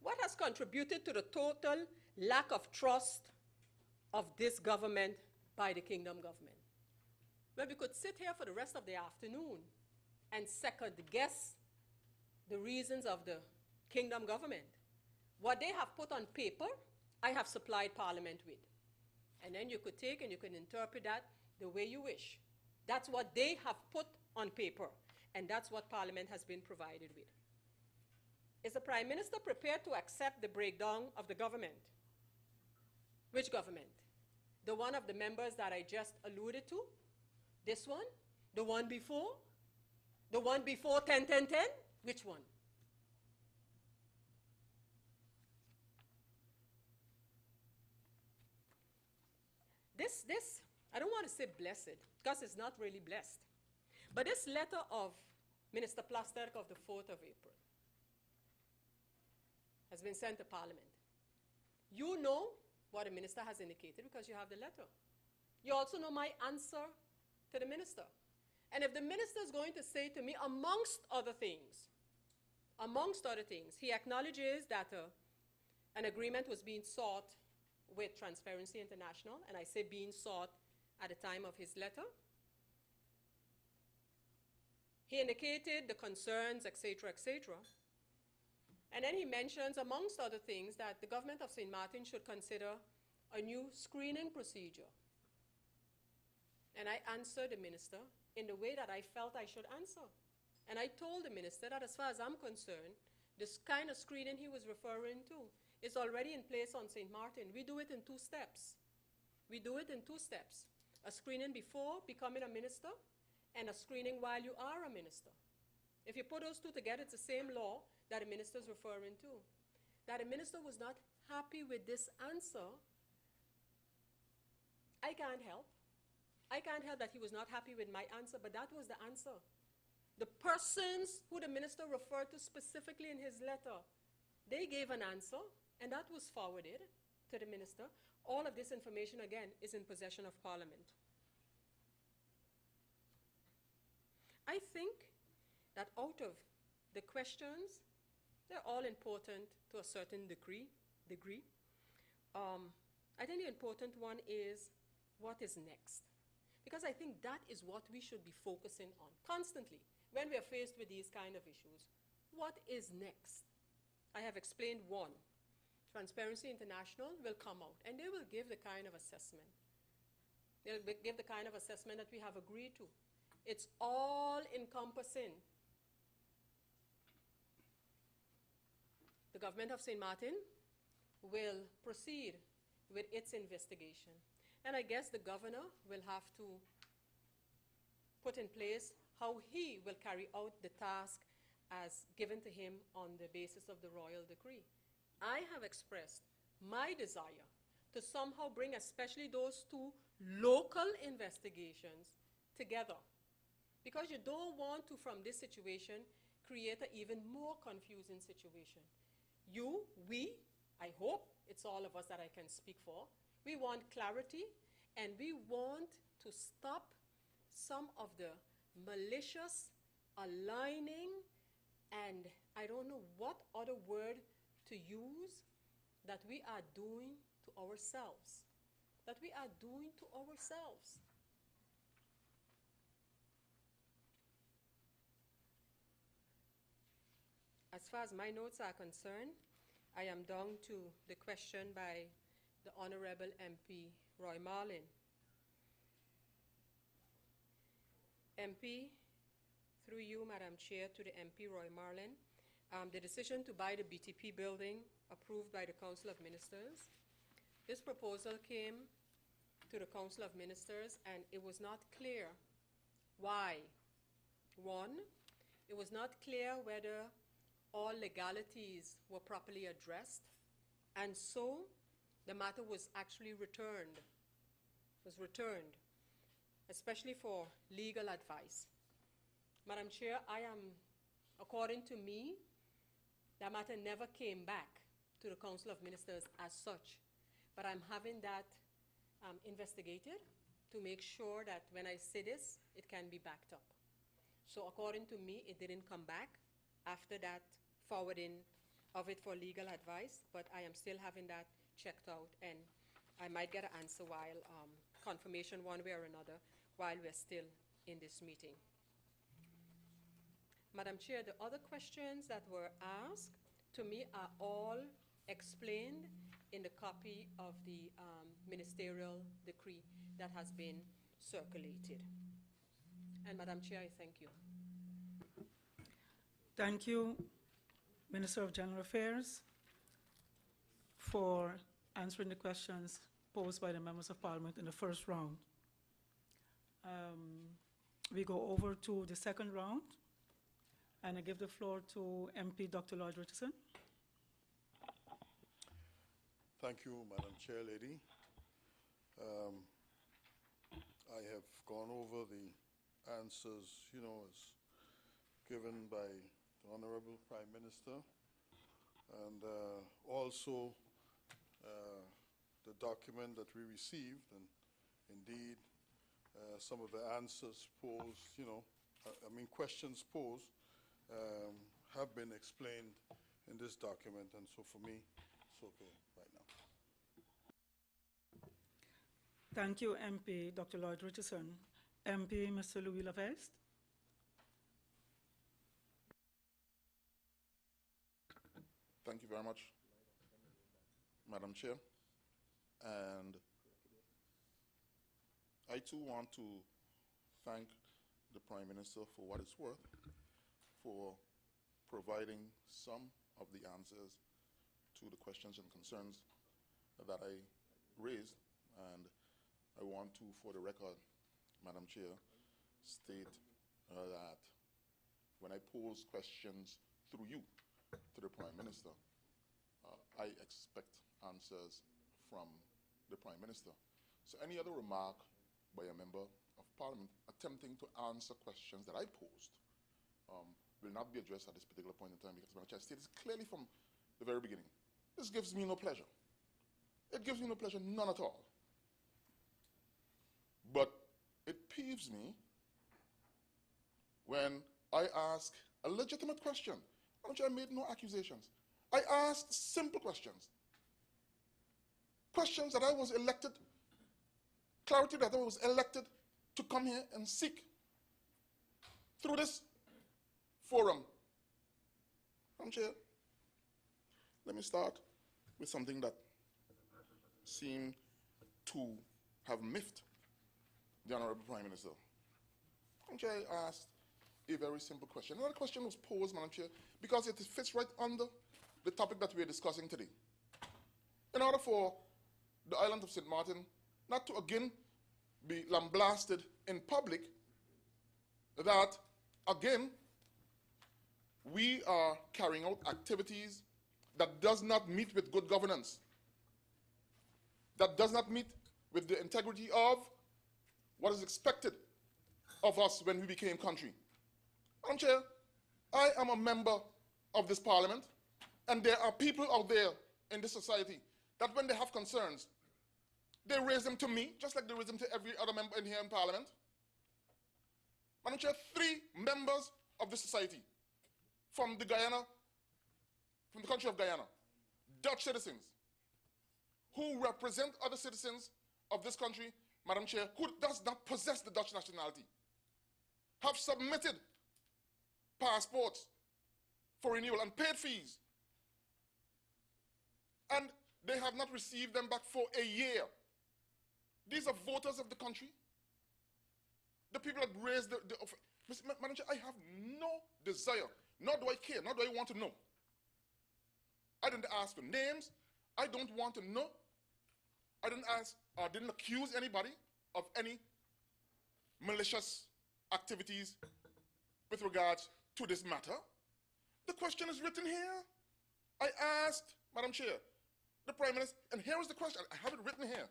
What has contributed to the total lack of trust of this government by the kingdom government? Well, we could sit here for the rest of the afternoon and second guess the reasons of the kingdom government. What they have put on paper, I have supplied Parliament with. And then you could take and you can interpret that the way you wish. That's what they have put on paper, and that's what Parliament has been provided with. Is the Prime Minister prepared to accept the breakdown of the government? Which government? The one of the members that I just alluded to? This one? The one before? The one before 10-10-10? Which one? This, I don't want to say blessed, because it's not really blessed. But this letter of Minister Plasterk of the 4th of April has been sent to Parliament. You know what the minister has indicated because you have the letter. You also know my answer to the minister. And if the minister is going to say to me, amongst other things, he acknowledges that an agreement was being sought with Transparency International, and I say being sought at the time of his letter. He indicated the concerns, etc., etc. And then he mentions, amongst other things, that the government of St. Martin should consider a new screening procedure. And I answered the minister in the way that I felt I should answer. And I told the minister that as far as I'm concerned, this kind of screening he was referring to is already in place on St. Martin. We do it in 2 steps. We do it in 2 steps. A screening before becoming a minister and a screening while you are a minister. If you put those 2 together, it's the same law that the minister is referring to. That the minister was not happy with this answer, I can't help. I can't help that he was not happy with my answer, but that was the answer. The persons who the minister referred to specifically in his letter, they gave an answer, and that was forwarded to the minister. All of this information, again, is in possession of Parliament. I think that out of the questions, they're all important to a certain degree. I think the important one is, what is next? Because I think that is what we should be focusing on constantly when we are faced with these kind of issues. What is next? I have explained one. Transparency International will come out, and they will give the kind of assessment. They'll give the kind of assessment that we have agreed to. It's all encompassing. The government of St. Martin will proceed with its investigation. And I guess the governor will have to put in place how he will carry out the task as given to him on the basis of the royal decree. I have expressed my desire to somehow bring especially those 2 local investigations together, because you don't want to, from this situation, create an even more confusing situation. You, we, I hope it's all of us that I can speak for, we want clarity, and we want to stop some of the malicious aligning, and I don't know what other word to use, that we are doing to ourselves. That we are doing to ourselves. As far as my notes are concerned, I am down to the question by the Honorable MP Roy Marlin. MP, through you, Madam Chair, to the MP Roy Marlin, the decision to buy the BTP building approved by the Council of Ministers. This proposal came to the Council of Ministers, and it was not clear why. One, it was not clear whether all legalities were properly addressed, and so the matter was actually returned, especially for legal advice. Madam Chair, according to me, that matter never came back to the Council of Ministers as such, but I'm having that investigated to make sure that when I say this, it can be backed up. So according to me, it didn't come back after that forwarding of it for legal advice, but I am still having that checked out, and I might get an answer while, confirmation one way or another, while we're still in this meeting. Madam Chair, the other questions that were asked to me are all explained in the copy of the ministerial decree that has been circulated. And Madam Chair, I thank you.
Thank you, Minister of General Affairs, for answering the questions posed by the members of Parliament in the first round. We go over to the second round, and I give the floor to MP Dr. Lloyd Richardson.
Thank you, Madam Chair Lady. I have gone over the answers, as given by the Honorable Prime Minister, and also the document that we received, and indeed some of the answers posed, questions posed have been explained in this document, and so for me, it's okay right now.
Thank you, MP Dr. Lloyd Richardson. MP Mr. Louis Laveste.
Thank you very much, Madam Chair. And I too want to thank the Prime Minister for what it's worth, for providing some of the answers to the questions and concerns that I raised. And I want to, for the record, Madam Chair, state that when I pose questions through you to the Prime Minister, I expect answers from the Prime Minister. So any other remark by a member of Parliament attempting to answer questions that I posed will not be addressed at this particular point in time, because Madam Chair stated clearly from the very beginning, this gives me no pleasure. It gives me no pleasure, none at all. But it peeves me when I ask a legitimate question. Madam Chair, I made no accusations. I asked simple questions. Questions that I was elected, clarity that I was elected to come here and seek through this forum. Madam Chair, let me start with something that seemed to have miffed the Honorable Prime Minister. Madam Chair, I asked a very simple question. Another question was posed, Madam Chair, because it fits right under the topic that we are discussing today. In order for the island of St. Martin not to again be lambasted in public, that again we are carrying out activities that does not meet with good governance, that does not meet with the integrity of what is expected of us when we became country. Madam Chair, I am a member of this Parliament, and there are people out there in this society that when they have concerns, they raise them to me, just like they raise them to every other member in here in Parliament. Madam Chair, 3 members of the society from the country of Guyana, Dutch citizens, who represent other citizens of this country, Madam Chair, who does not possess the Dutch nationality, have submitted passports for renewal and paid fees. And they have not received them back for a year. These are voters of the country. The people that raised Madam Chair, I have no desire, nor do I care, nor do I want to know. I didn't ask for names. I don't want to know. I didn't ask or didn't accuse anybody of any malicious activities with regards to this matter. The question is written here. I asked, Madam Chair, the Prime Minister, and here is the question. I have it written here.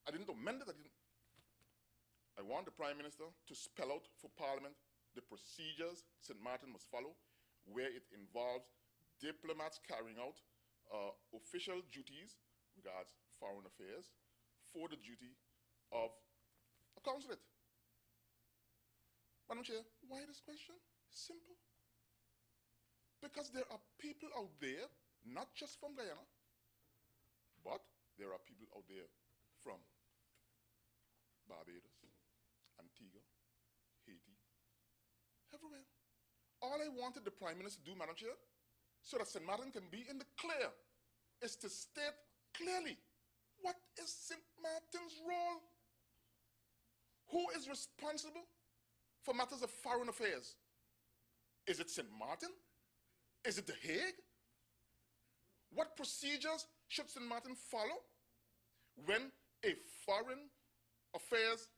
I didn't amend it. I want the Prime Minister to spell out for Parliament the procedures St. Martin must follow, where it involves diplomats carrying out official duties regards foreign affairs for the duty of a consulate. Madam Chair, why this question? Simple. Because there are people out there, not just from Guyana, but there are people out there from Barbados, Antigua, Haiti, everywhere. All I wanted the Prime Minister to do, Madam Chair, so that St. Martin can be in the clear is to state clearly what is St. Martin's role. Who is responsible for matters of foreign affairs? Is it St. Martin? Is it The Hague? What procedures should St. Martin follow when a foreign affairs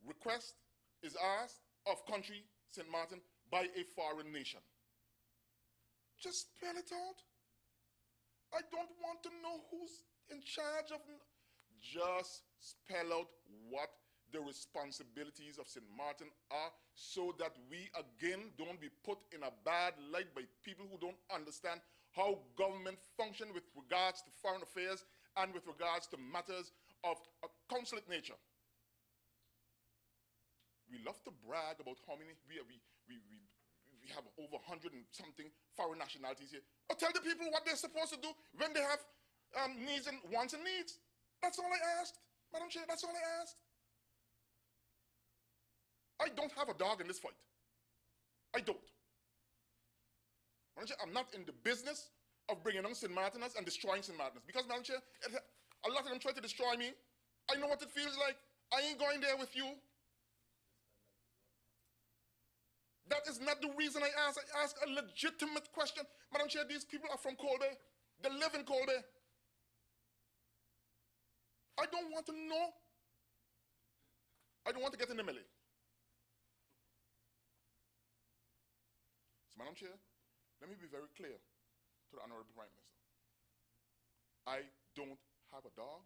request is asked of country St. Martin by a foreign nation? Just spell it out. I don't want to know who's in charge of. Just spell out what the responsibilities of St. Martin are so that we again don't be put in a bad light by people who don't understand how government function with regards to foreign affairs and with regards to matters of a consulate nature. We love to brag about how many we have over 100 and something foreign nationalities here. But tell the people what they're supposed to do when they have needs and wants and needs. That's all I asked, Madam Chair, that's all I asked. I don't have a dog in this fight. I don't. Madam Chair, I'm not in the business of bringing on St. Martiners and destroying St. Martiners. Because, Madam Chair, a lot of them try to destroy me. I know what it feels like. I ain't going there with you. That is not the reason I asked. I asked a legitimate question. Madam Chair, these people are from Colby. They live in Colby. I don't want to know. I don't want to get in the melee. So, Madam Chair, let me be very clear to the Honorable Prime Minister. I don't have a dog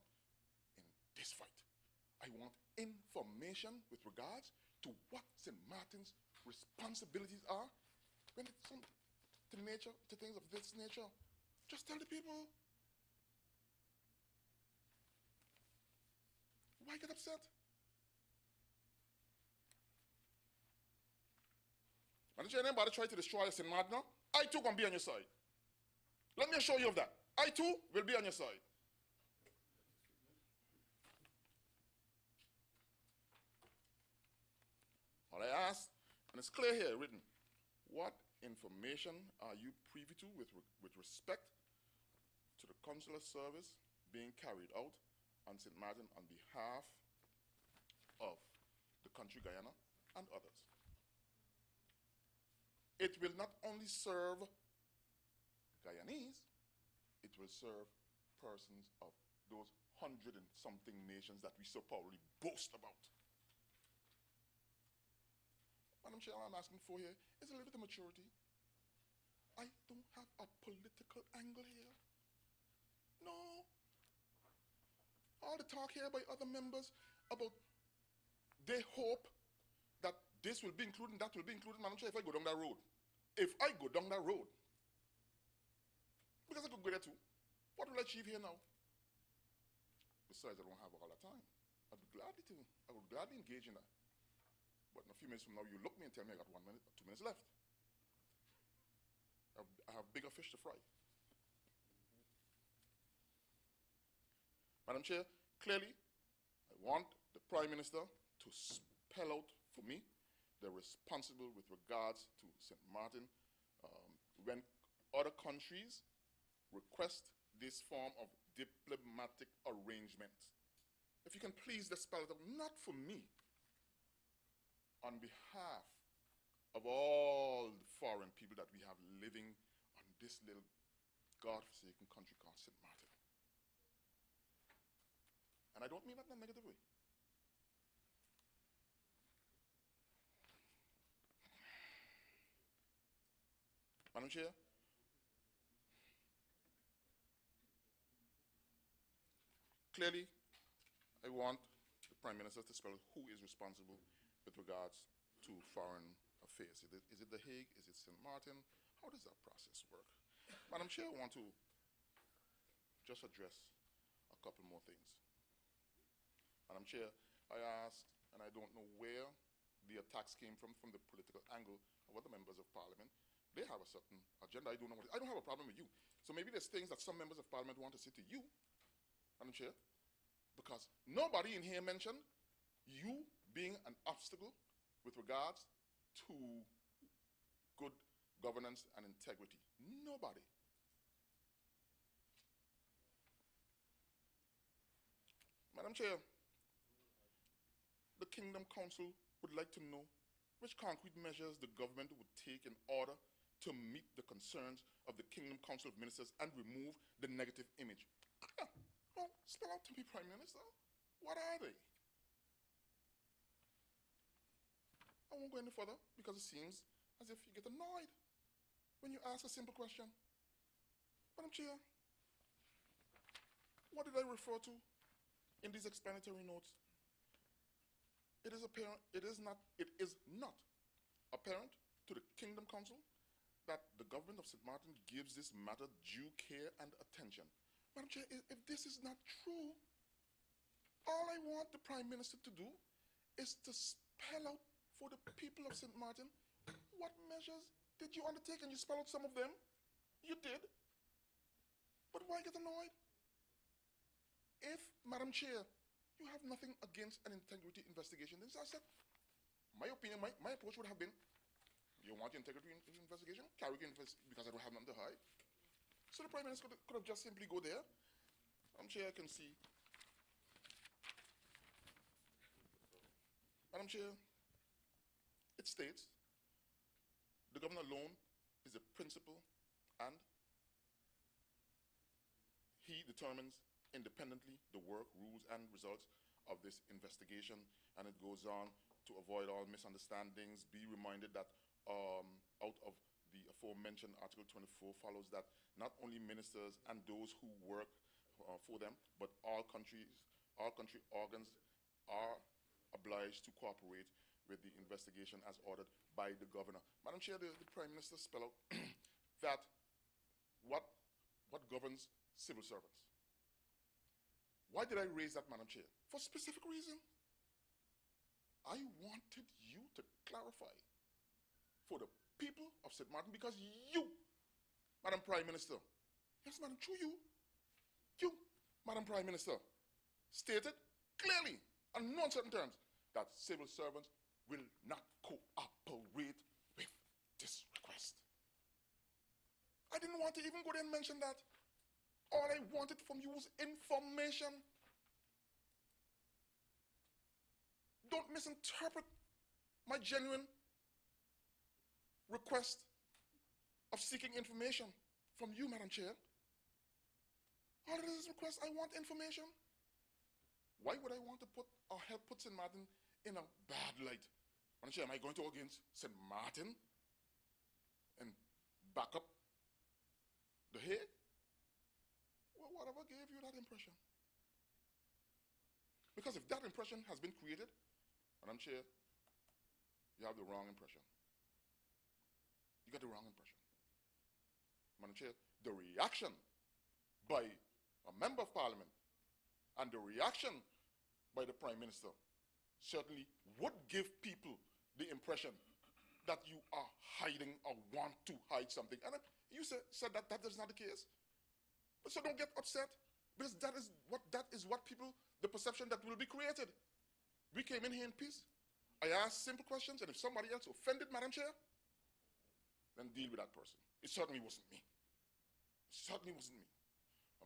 in this fight. I want information with regards to what St. Martin's responsibilities are when it comes to nature, to things of this nature. Just tell the people. Why get upset? Madam Chair, anybody try to destroy St. Martin, I too can be on your side. Let me assure you of that. I too will be on your side. All I ask, and it's clear here, written, what information are you privy to with respect to the consular service being carried out on St. Martin on behalf of the country Guyana and others? It will not only serve Guyanese, it will serve persons of those 100 and something nations that we so proudly boast about. Madam Chair, all I'm asking for here is a little bit of maturity. I don't have a political angle here. No. All the talk here by other members about they hope that this will be included and that will be included, Madam Chair, if I go down that road. If I go down that road, because I could go there too, what will I achieve here now? Besides, I don't have all that time. I would gladly engage in that. But in a few minutes from now, you look me and tell me I got 1 minute or 2 minutes left. I have bigger fish to fry. Madam Chair, clearly, I want the Prime Minister to spell out for me the responsible with regards to St. Martin when other countries request this form of diplomatic arrangement. If you can please just spell it out, not for me, on behalf of all the foreign people that we have living on this little God-forsaken country called St. Martin. And I don't mean that in a negative way. Madam Chair, clearly, I want the Prime Minister to spell who is responsible with regards to foreign affairs. Is it The Hague? Is it St. Martin? How does that process work? Madam Chair, I want to just address a couple more things. Madam Chair, I asked, and I don't know where the attacks came from the political angle of other members of Parliament. They have a certain agenda. I don't have a problem with you. So maybe there's things that some members of Parliament want to say to you, Madam Chair, because nobody in here mentioned you being an obstacle with regards to good governance and integrity. Nobody. Madam Chair, the Kingdom Council would like to know which concrete measures the government would take in order to meet the concerns of the Kingdom Council of Ministers and remove the negative image. Well, spell out to me, Prime Minister. What are they? I won't go any further because it seems as if you get annoyed when you ask a simple question. Madam Chair, what did I refer to in these explanatory notes? It is not apparent to the Kingdom Council that the government of St. Martin gives this matter due care and attention. Madam Chair, if this is not true, all I want the Prime Minister to do is to spell out for the people of St. Martin what measures did you undertake, and you spell out some of them. You did. But why get annoyed? If, Madam Chair, you have nothing against an integrity investigation, then I said, my opinion, my approach would have been, you want the integrity investigation? Carry it because I don't have nothing to hide. So the Prime Minister could have just simply go there. Madam Chair, I can see. Madam Chair, it states, the governor alone is the principal and he determines independently the work, rules, and results of this investigation. And it goes on to avoid all misunderstandings. Be reminded that out of the aforementioned Article 24 follows that not only ministers and those who work for them, but all country organs are obliged to cooperate with the investigation as ordered by the governor. Madam Chair, the Prime Minister spelled out that what governs civil servants. Why did I raise that, Madam Chair? For a specific reason. I wanted you to clarify for the people of St. Martin, because you, Madam Prime Minister, yes, Madam, through you, Madam Prime Minister, stated clearly and no uncertain terms that civil servants will not cooperate with this request. I didn't want to even go there and mention that. All I wanted from you was information. Don't misinterpret my genuine request of seeking information from you, Madam Chair. All it is request, I want information. Why would I want to put or help put St. Martin in a bad light? Madam Chair, am I going to go against St. Martin and back up the head? Well, whatever gave you that impression? Because if that impression has been created, Madam Chair, you have the wrong impression. You got the wrong impression. Madam Chair, the reaction by a member of Parliament and the reaction by the Prime Minister certainly would give people the impression that you are hiding or want to hide something. And you said that is not the case. So don't get upset, because that is what people, the perception that will be created. We came in here in peace. I asked simple questions, and if somebody else offended, Madam Chair, then deal with that person. It certainly wasn't me. It certainly wasn't me.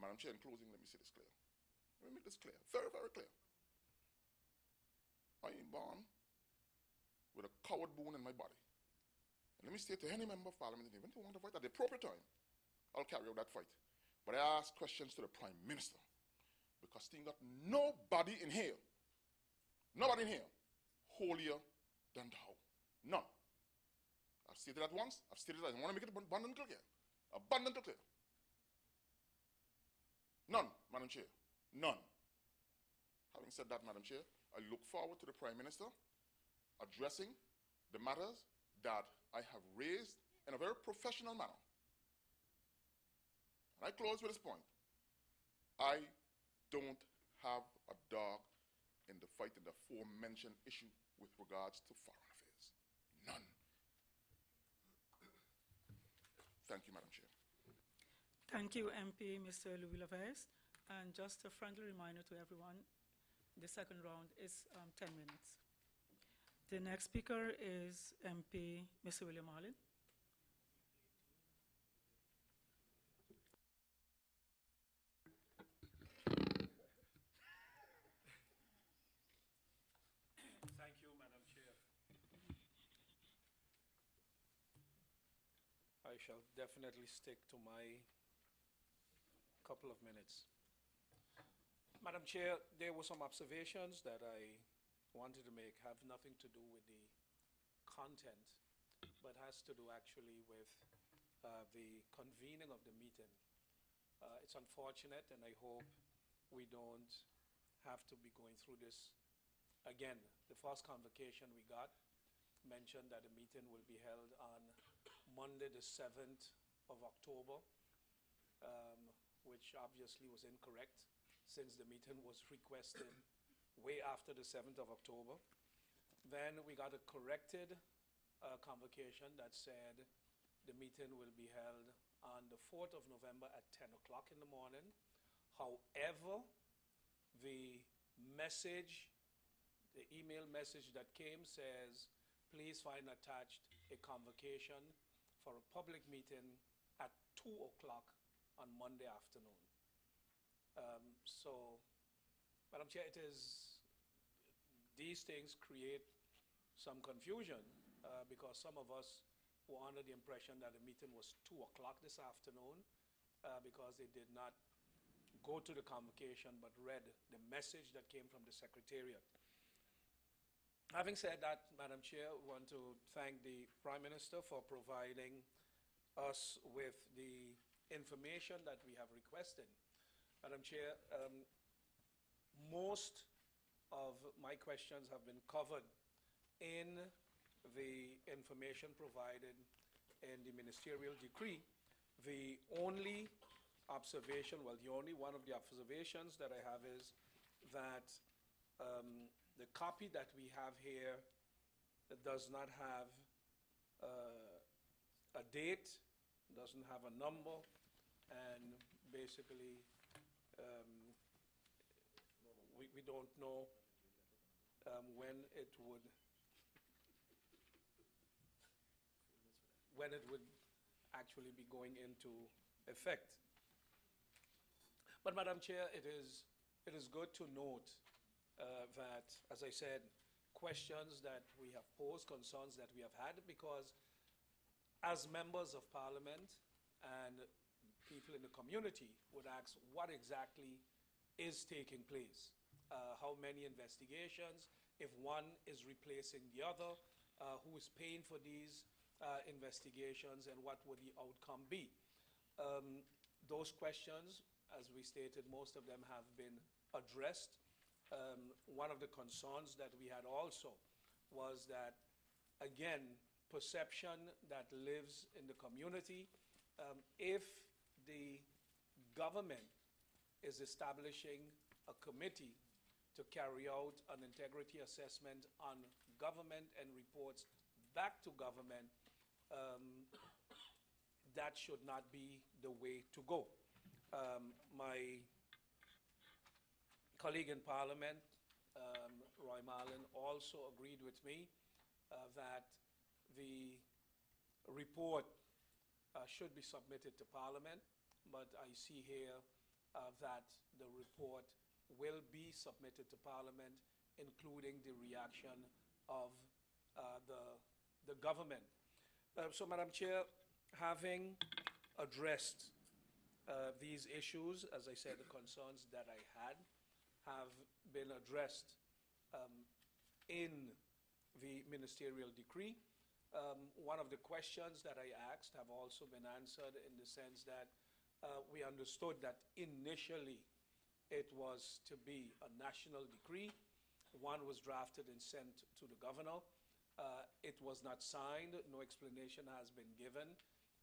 Madam Chair, in closing, let me say this clear. Let me make this clear, very, very clear. I ain't born with a coward bone in my body. And let me state to any member of Parliament, even if you want to fight at the appropriate time, I'll carry out that fight. But I ask questions to the Prime Minister, because he got nobody in here, holier than thou. None. I've stated that once, I've stated that I want to make it abundantly clear. Abundantly clear. None, Madam Chair. None. Having said that, Madam Chair, I look forward to the Prime Minister addressing the matters that I have raised in a very professional manner. And I close with this point. I don't have a dog in the fight in the aforementioned issue with regards to foreign affairs. None. Thank you, Madam Chair.
Thank you, MP Mr. Louis Laves. And just a friendly reminder to everyone, the second round is 10 minutes. The next speaker is MP Mr. William Marlin.
I shall definitely stick to my couple of minutes. Madam Chair, there were some observations that I wanted to make, have nothing to do with the content, but has to do actually with the convening of the meeting. It's unfortunate, and I hope we don't have to be going through this again. The first convocation we got mentioned that the meeting will be held on Monday, the 7th of October, which obviously was incorrect since the meeting was requested way after the 7th of October. Then we got a corrected convocation that said the meeting will be held on the 4th of November at 10 o'clock in the morning. However, the message, the email message that came says, please find attached a convocation for a public meeting at 2 o'clock on Monday afternoon. So, Madam Chair, these things create some confusion because some of us were under the impression that the meeting was 2 o'clock this afternoon because they did not go to the convocation but read the message that came from the Secretariat. Having said that, Madam Chair, I want to thank the Prime Minister for providing us with the information that we have requested. Madam Chair, most of my questions have been covered in the information provided in the ministerial decree. The only observation, well, the only one of the observations that I have is that the copy that we have here does not have a date, doesn't have a number, and basically we don't know when it would actually be going into effect. But Madam Chair, it is good to note that, as I said, questions that we have posed, concerns that we have had, because as members of Parliament and people in the community would ask what exactly is taking place, how many investigations, if one is replacing the other, who is paying for these investigations, and what would the outcome be. Those questions, as we stated, most of them have been addressed. One of the concerns that we had also was that, again, perception that lives in the community, if the government is establishing a committee to carry out an integrity assessment on government and reports back to government, that should not be the way to go. My colleague in Parliament, Roy Marlin, also agreed with me that the report should be submitted to Parliament, but I see here that the report will be submitted to Parliament, including the reaction of the government. So, Madam Chair, having addressed these issues, as I said, the concerns that I had have been addressed in the ministerial decree. One of the questions that I asked have also been answered in the sense that we understood that initially it was to be a national decree. One was drafted and sent to the governor. It was not signed, no explanation has been given,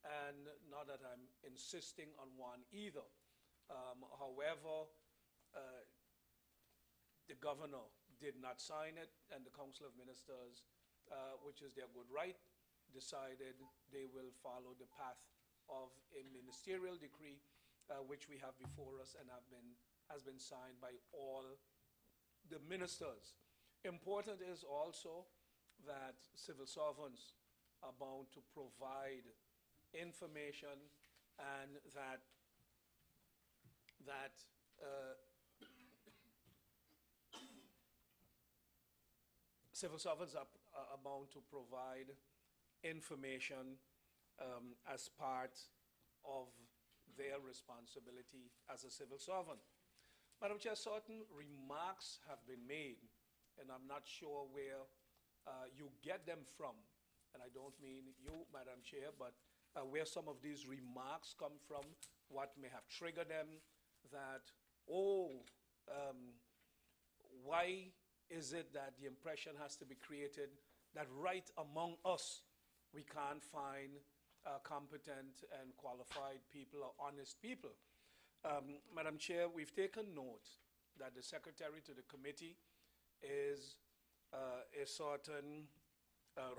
and not that I'm insisting on one either. However, the governor did not sign it, and the Council of Ministers, which is their good right, decided they will follow the path of a ministerial decree, which we have before us and has been signed by all the ministers. Important is also that civil servants are bound to provide information, and that civil servants are bound to provide information as part of their responsibility as a civil servant. Madam Chair, certain remarks have been made, and I'm not sure where you get them from. And I don't mean you, Madam Chair, but where some of these remarks come from, what may have triggered them, that, why is it that the impression has to be created that right among us we can't find competent and qualified people or honest people? Madam Chair, we've taken note that the secretary to the committee is a certain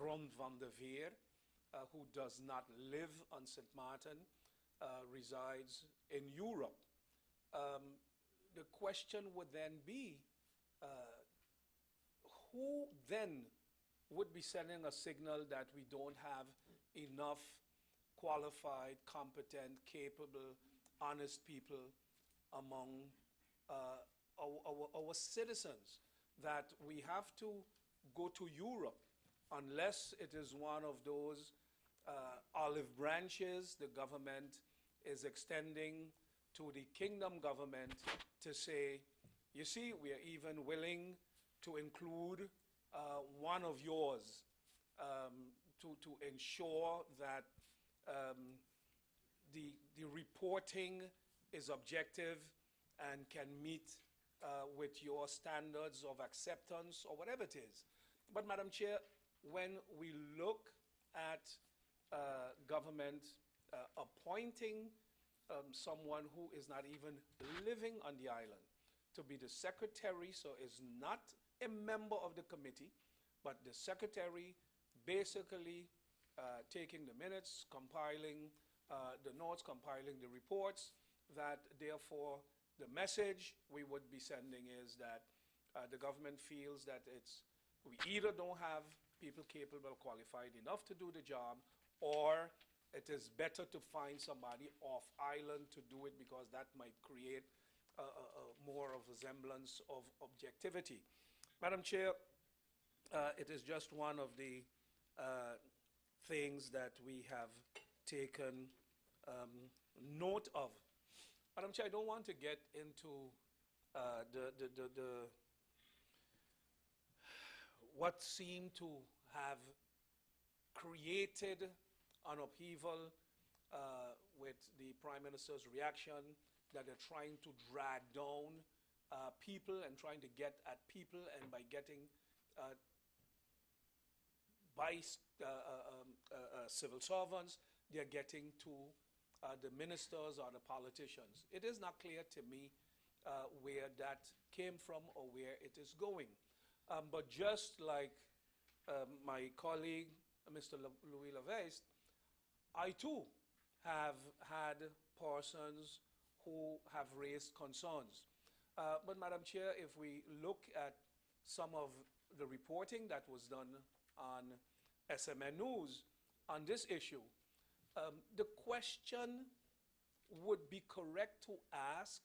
Ron van der Veer, who does not live on St. Martin, resides in Europe. The question would then be, who then would be sending a signal that we don't have enough qualified, competent, capable, honest people among our citizens, that we have to go to Europe unless it is one of those olive branches the government is extending to the kingdom government to say, you see, we are even willing to include one of yours to ensure that the reporting is objective and can meet with your standards of acceptance or whatever it is. But Madam Chair, when we look at government appointing someone who is not even living on the island to be the secretary, so is not a member of the committee, but the secretary basically taking the minutes, compiling the notes, compiling the reports, that therefore the message we would be sending is that the government feels that we either don't have people capable, qualified enough to do the job, or it is better to find somebody off island to do it because that might create more of a semblance of objectivity. Madam Chair, it is just one of the things that we have taken note of. Madam Chair, I don't want to get into what seemed to have created an upheaval with the Prime Minister's reaction, that they're trying to drag down people and trying to get at people, and by getting civil servants, they're getting to the ministers or the politicians. It is not clear to me where that came from or where it is going. But just like my colleague, Mr. Louis Leveist, I too have had persons who have raised concerns. But Madam Chair, if we look at some of the reporting that was done on SMN News on this issue, the question would be correct to ask,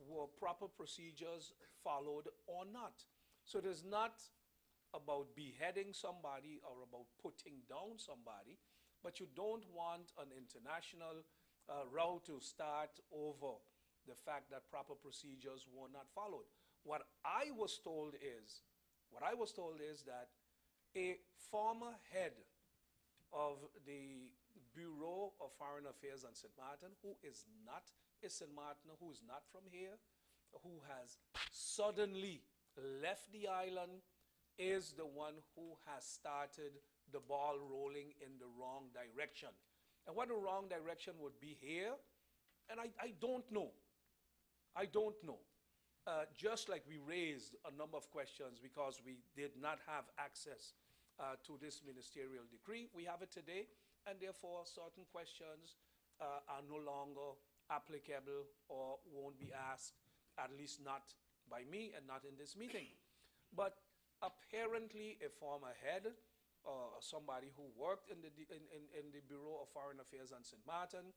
were proper procedures followed or not? So it is not about beheading somebody or about putting down somebody, but you don't want an international row to start over the fact that proper procedures were not followed. What I was told is that a former head of the Bureau of Foreign Affairs on St. Martin, who is not a St. Martiner, who is not from here, who has suddenly left the island, is the one who has started the ball rolling in the wrong direction. And what the wrong direction would be here, and I don't know. I don't know. Just like we raised a number of questions because we did not have access to this ministerial decree, we have it today, and therefore certain questions are no longer applicable or won't be asked, at least not by me and not in this meeting. But apparently a former head or somebody who worked in the Bureau of Foreign Affairs on St. Martin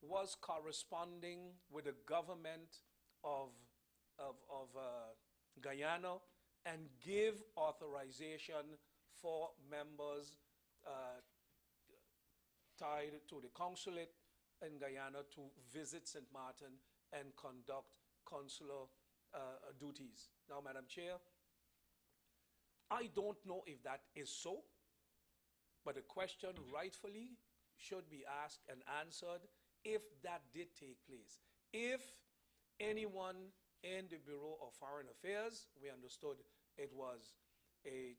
was corresponding with the government of Guyana and give authorization for members tied to the consulate in Guyana to visit St. Martin and conduct consular duties. Now, Madam Chair, I don't know if that is so, but the question rightfully should be asked and answered if that did take place. If anyone in the Bureau of Foreign Affairs, we understood it was a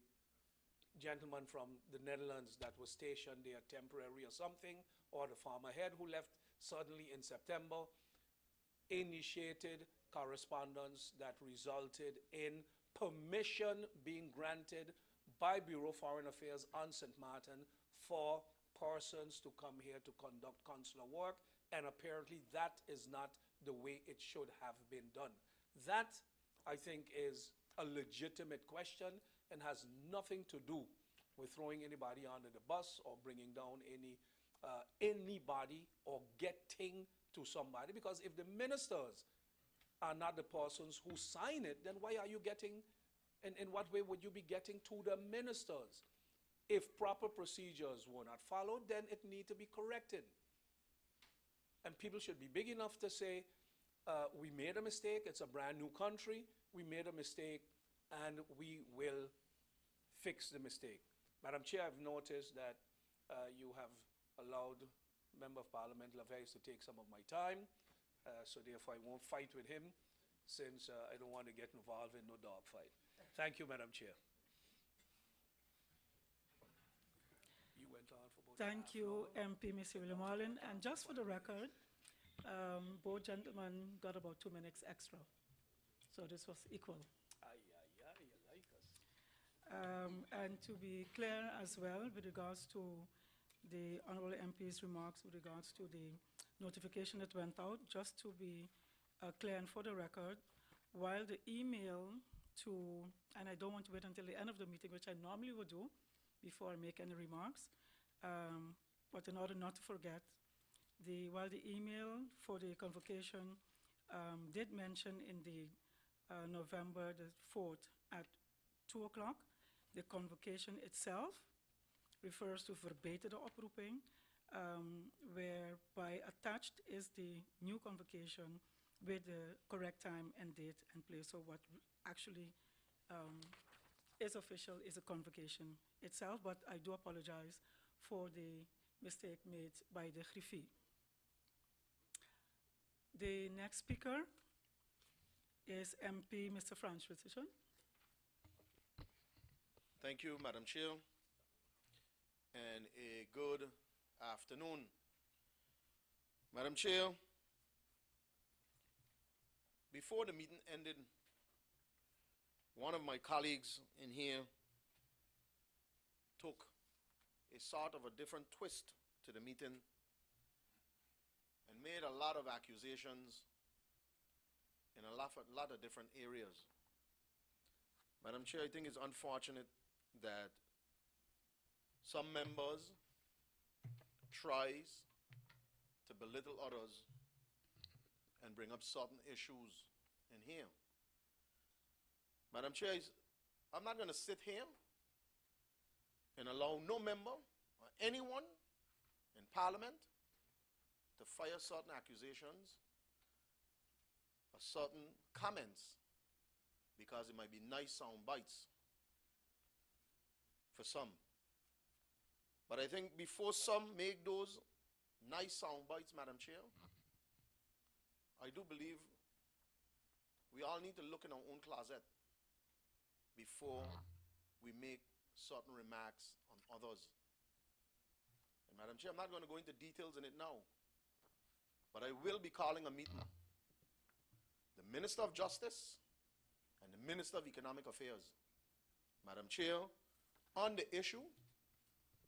gentleman from the Netherlands that was stationed there temporary or something, or the farmer head who left suddenly in September, initiated correspondence that resulted in permission being granted by Bureau of Foreign Affairs on St. Martin for persons to come here to conduct consular work, and apparently that is not the way it should have been done. That, I think, is a legitimate question and has nothing to do with throwing anybody under the bus or bringing down anybody or getting to somebody. Because if the ministers are not the persons who sign it, then why are you getting, and in what way would you be getting to the ministers? If proper procedures were not followed, then it need to be corrected. And people should be big enough to say, we made a mistake, it's a brand new country, we made a mistake, and we will fix the mistake. Madam Chair, I've noticed that you have allowed Member of Parliament Laveis to take some of my time, so therefore I won't fight with him, since I don't want to get involved in no dog fight. Thank you, Madam Chair. You went on for about
Thank you, MP Mr. William Allen. And just for the record, both gentlemen got about 2 minutes extra. So this was equal.
Aye, aye, aye, you like us.
And to be clear as well with regards to the Honourable MP's remarks with regards to the notification that went out, just to be clear and for the record, while the email to, and I don't want to wait until the end of the meeting, which I normally would do before I make any remarks, but in order not to forget, while the email for the convocation did mention in the November the 4th at 2 o'clock, the convocation itself refers to verbeter de oproeping, whereby attached is the new convocation with the correct time and date and place. So what actually is official is the convocation itself, but I do apologize for the mistake made by the Griffie. The next speaker is MP Mr. Frans Richardson.
Thank you, Madam Chair, and a good afternoon. Madam Chair, before the meeting ended, one of my colleagues in here took a sort of a different twist to the meeting and made a lot of accusations in a lot of different areas. Madam Chair, I think it's unfortunate that some members tries to belittle others and bring up certain issues in here. Madam Chair, I'm not going to sit here and allow no member or anyone in Parliament to fire certain accusations or certain comments because it might be nice sound bites for some. But I think before some make those nice sound bites, Madam Chair, I do believe we all need to look in our own closet before we make certain remarks on others. And Madam Chair, I'm not going to go into details in it now, but I will be calling a meeting. The Minister of Justice and the Minister of Economic Affairs, Madam Chair, on the issue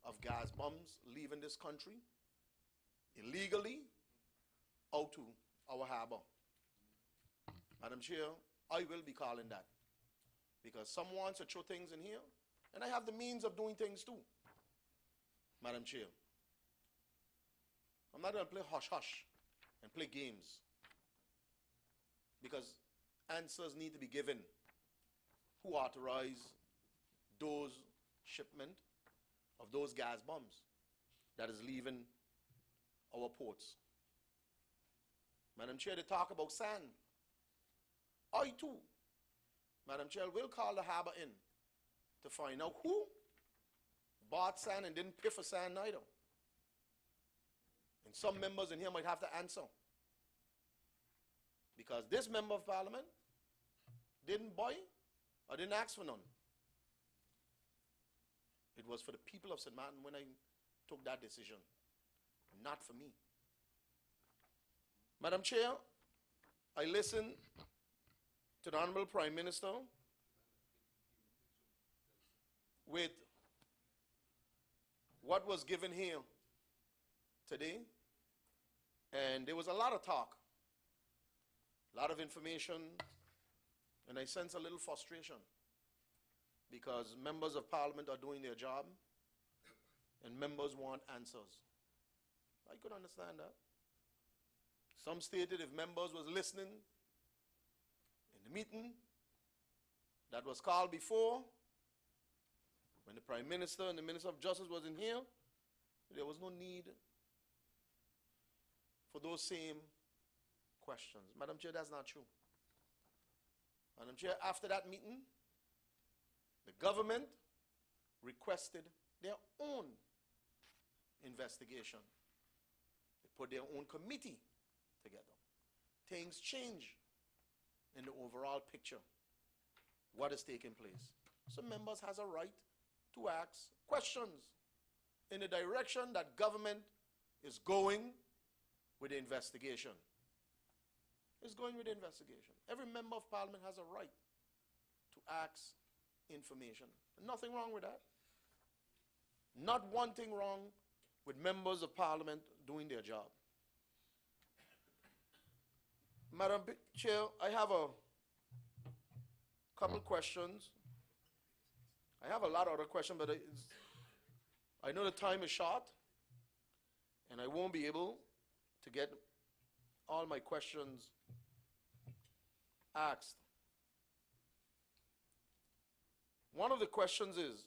of gas bombs leaving this country illegally out to our harbor. Madam Chair, I will be calling that because some wants to throw things in here, and I have the means of doing things too. Madam Chair, I'm not going to play hush-hush and play games because answers need to be given. Who authorized those shipment of those gas bombs that is leaving our ports. Madam Chair, they talk about sand. I too, Madam Chair, will call the harbor in to find out who bought sand and didn't pay for sand neither. And some members in here might have to answer. Because this member of parliament didn't buy or didn't ask for none. It was for the people of St. Martin when I took that decision, not for me. Madam Chair, I listened to the Honorable Prime Minister with what was given here today, and there was a lot of talk, a lot of information, and I sense a little frustration because members of parliament are doing their job and members want answers. I could understand that. Some stated if members was listening in the meeting that was called before, when the Prime Minister and the Minister of Justice was in here, there was no need for those same questions. Madam Chair, that's not true. Madam Chair, after that meeting, the government requested their own investigation. They put their own committee together. Things change in the overall picture. What is taking place? So members has a right to ask questions in the direction that government is going with the investigation. It's going with the investigation. Every member of parliament has a right to ask information. Nothing wrong with that. Not one thing wrong with members of parliament doing their job. Madam Chair, I have a couple questions. I have a lot of other questions, but I know the time is short, and I won't be able to get all my questions asked. One of the questions is,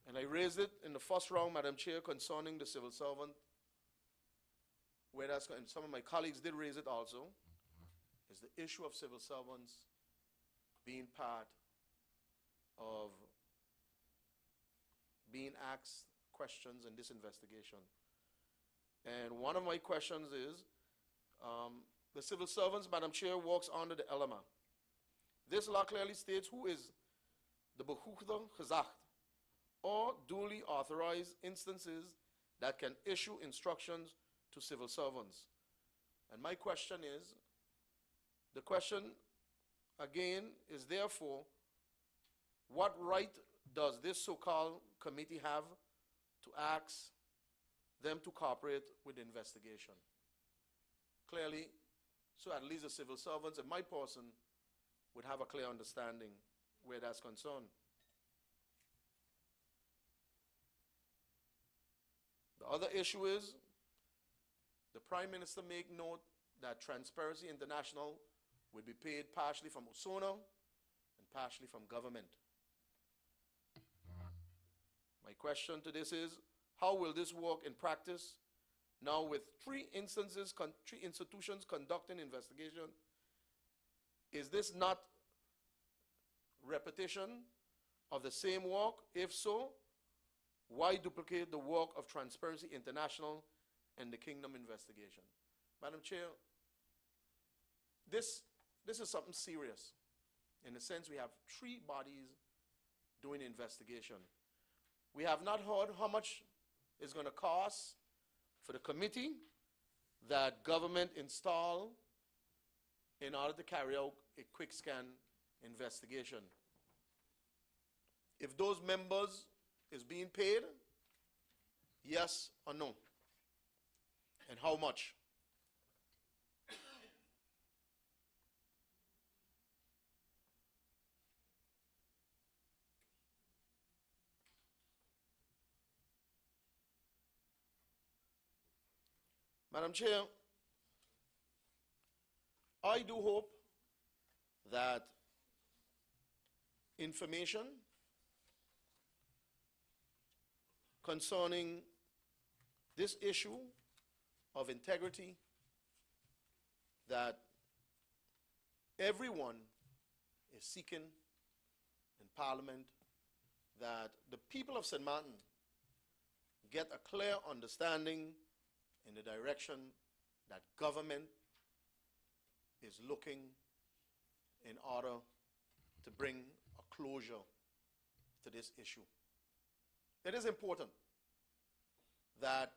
and I raised it in the first round, Madam Chair, concerning the civil servant, whereas and some of my colleagues did raise it also, is the issue of civil servants being part of being asked questions in this investigation. And one of my questions is, the civil servants, Madam Chair, works under the LMA. This law clearly states who is the behoefte gezacht, or duly authorized instances that can issue instructions to civil servants. And my question is, the question again is therefore, what right does this so-called committee have to ask them to cooperate with the investigation? Clearly, so at least the civil servants and my person would have a clear understanding where that's concerned. The other issue is, the Prime Minister make note that Transparency International will be paid partially from Osona and partially from government. My question to this is, how will this work in practice now with three institutions conducting investigation? Is this not repetition of the same work? If so, why duplicate the work of Transparency International and the Kingdom investigation? Madam Chair, this is something serious. In a sense, we have three bodies doing investigation. We have not heard how much it's going to cost for the committee that government installed in order to carry out a quick scan investigation. If those members is being paid, yes or no? And how much? Madam Chair, I do hope that information concerning this issue of integrity that everyone is seeking in Parliament, that the people of St. Martin get a clear understanding in the direction that government is looking in order to bring a closure to this issue. It is important that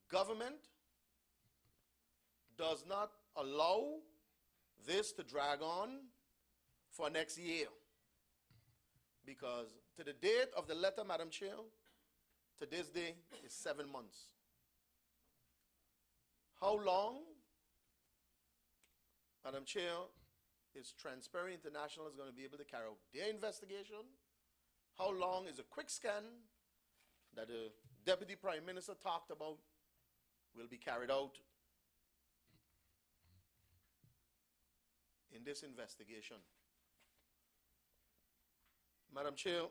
government does not allow this to drag on for next year. Because to the date of the letter, Madam Chair, to this day is 7 months. How long, Madam Chair, is Transparency International is going to be able to carry out their investigation? How long is a quick scan that the Deputy Prime Minister talked about will be carried out in this investigation? Madam Chair,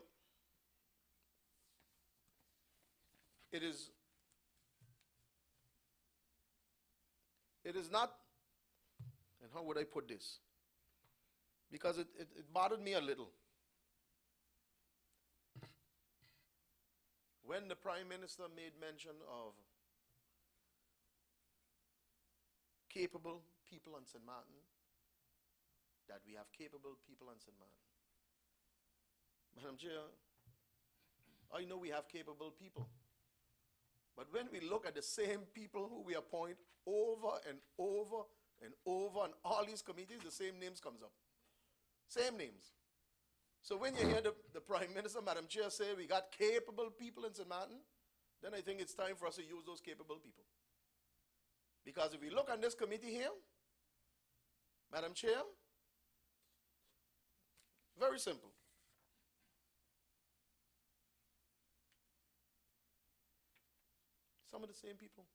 it is not, and how would I put this? Because it bothered me a little. When the Prime Minister made mention of capable people on St. Martin, that we have capable people on St. Martin. Madam Chair, I know we have capable people. But when we look at the same people who we appoint over and over and over on all these committees, the same names comes up. Same names. So when you hear the Prime Minister, Madam Chair, say we got capable people in St. Martin, then I think it's time for us to use those capable people. Because if we look on this committee here, Madam Chair, very simple. Some of the same people.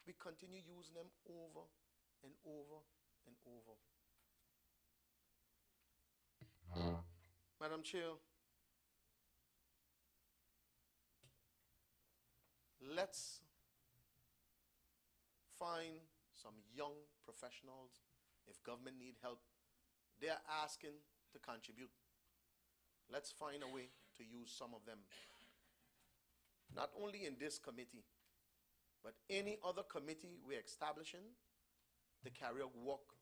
We continue using them over and over and over. Madam Chair, let's find some young professionals. If government need help, they're asking to contribute. Let's find a way to use some of them. Not only in this committee, but any other committee we're establishing to carry out work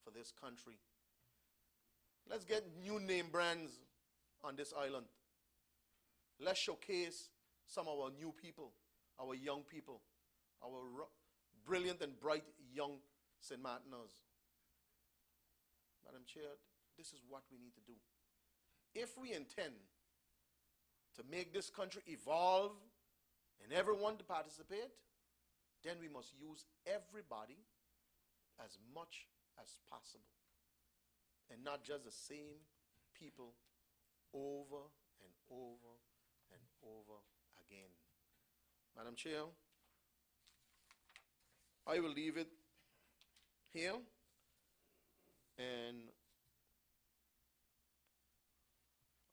for this country. Let's get new name brands on this island. Let's showcase some of our new people, our young people, our brilliant and bright young St. Martiners. Madam Chair, this is what we need to do. If we intend to make this country evolve and everyone to participate, then we must use everybody as much as possible and not just the same people over and over and over again. Madam Chair, I will leave it here, and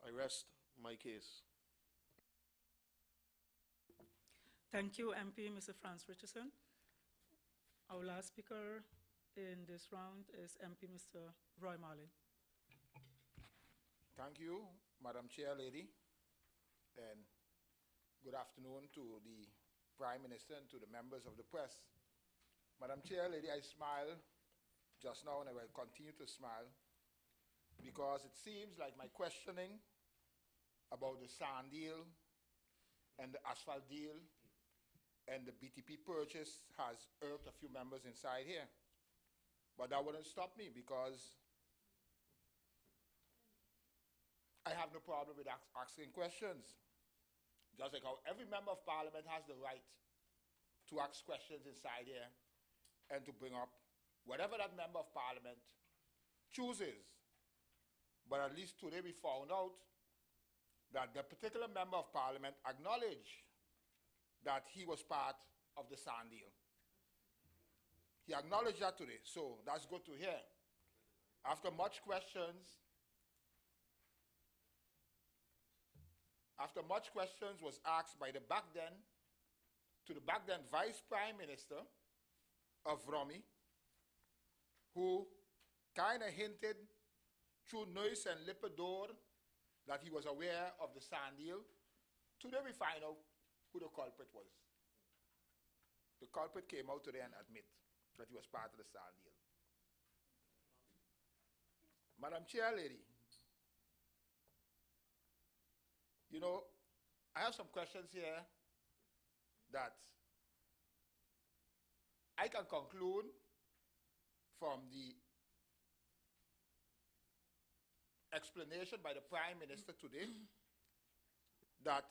I rest my case.
Thank you, MP Mr. Franz Richardson. Our last speaker in this round is MP Mr. Roy Marlin.
Thank you, Madam Chair Lady, and good afternoon to the Prime Minister and to the members of the press. Madam Chair Lady, I smiled just now and I will continue to smile because it seems like my questioning about the sand deal and the asphalt deal and the BTP purchase has irked a few members inside here. But that wouldn't stop me because I have no problem with asking questions. Just like how every member of Parliament has the right to ask questions inside here and to bring up whatever that member of Parliament chooses. But at least today we found out that the particular member of Parliament acknowledged that he was part of the sand deal. He acknowledged that today, so that's good to hear. After much questions was asked by the back then to the back then Vice Prime Minister of Romy, who kind of hinted through Nuis and Lipidoor that he was aware of the sand deal. Today we find out who the culprit was. The culprit came out today and admit that he was part of the sand deal. Madam Chair Lady, you know, I have some questions here that I can conclude from the explanation by the Prime Minister today that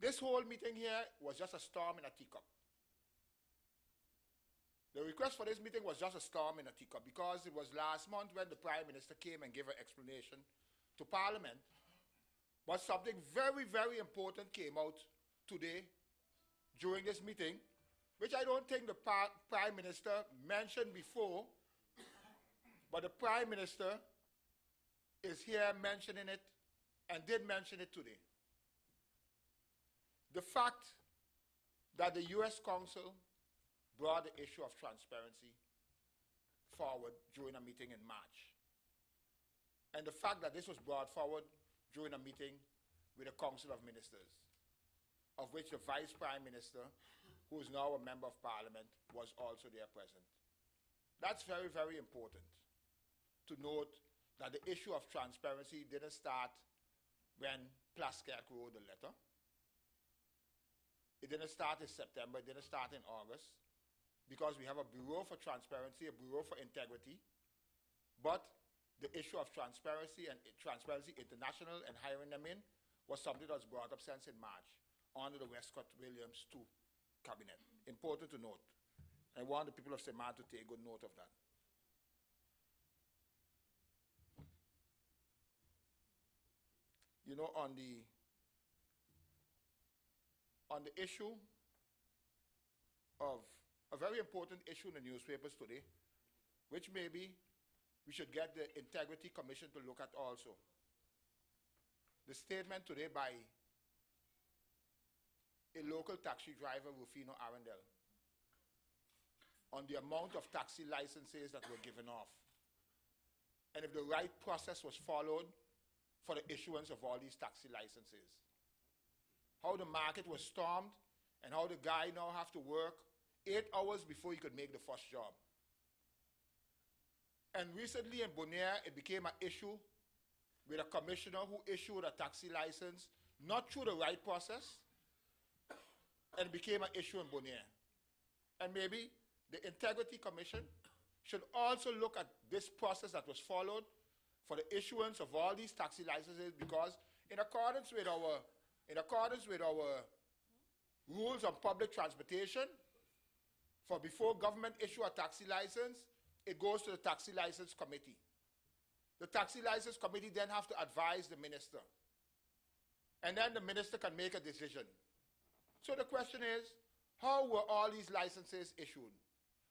this whole meeting here was just a storm in a teacup. The request for this meeting was just a storm in a teacup because it was last month when the Prime Minister came and gave an explanation to Parliament. But something very, very important came out today during this meeting, which I don't think the Prime Minister mentioned before, but the Prime Minister is here mentioning it and did mention it today. The fact that the U.S. Consul brought the issue of transparency forward during a meeting in March. And the fact that this was brought forward during a meeting with a Council of Ministers, of which the Vice Prime Minister, who is now a Member of Parliament, was also there present. That's very, very important to note that the issue of transparency didn't start when Plaskett wrote the letter. It didn't start in September, it didn't start in August, because we have a Bureau for Transparency, a Bureau for Integrity, but the issue of transparency and Transparency International and hiring them in was something that was brought up since in March under the Westcott Williams II cabinet. Important to note. I want the people of St. Martin to take good note of that. You know, on the issue of a very important issue in the newspapers today, which maybe we should get the Integrity Commission to look at also. The statement today by a local taxi driver, Rufino Arundel, on the amount of taxi licenses that were given off, and if the right process was followed for the issuance of all these taxi licenses. How the market was stormed, and how the guy now have to work 8 hours before he could make the first job. And recently in Bonaire, it became an issue with a commissioner who issued a taxi license, not through the right process, and it became an issue in Bonaire. And maybe the Integrity Commission should also look at this process that was followed for the issuance of all these taxi licenses, because in accordance with our rules on public transportation, for before government issue a taxi license, it goes to the Taxi License Committee. The Taxi License Committee then have to advise the minister. And then the minister can make a decision. So the question is, how were all these licenses issued?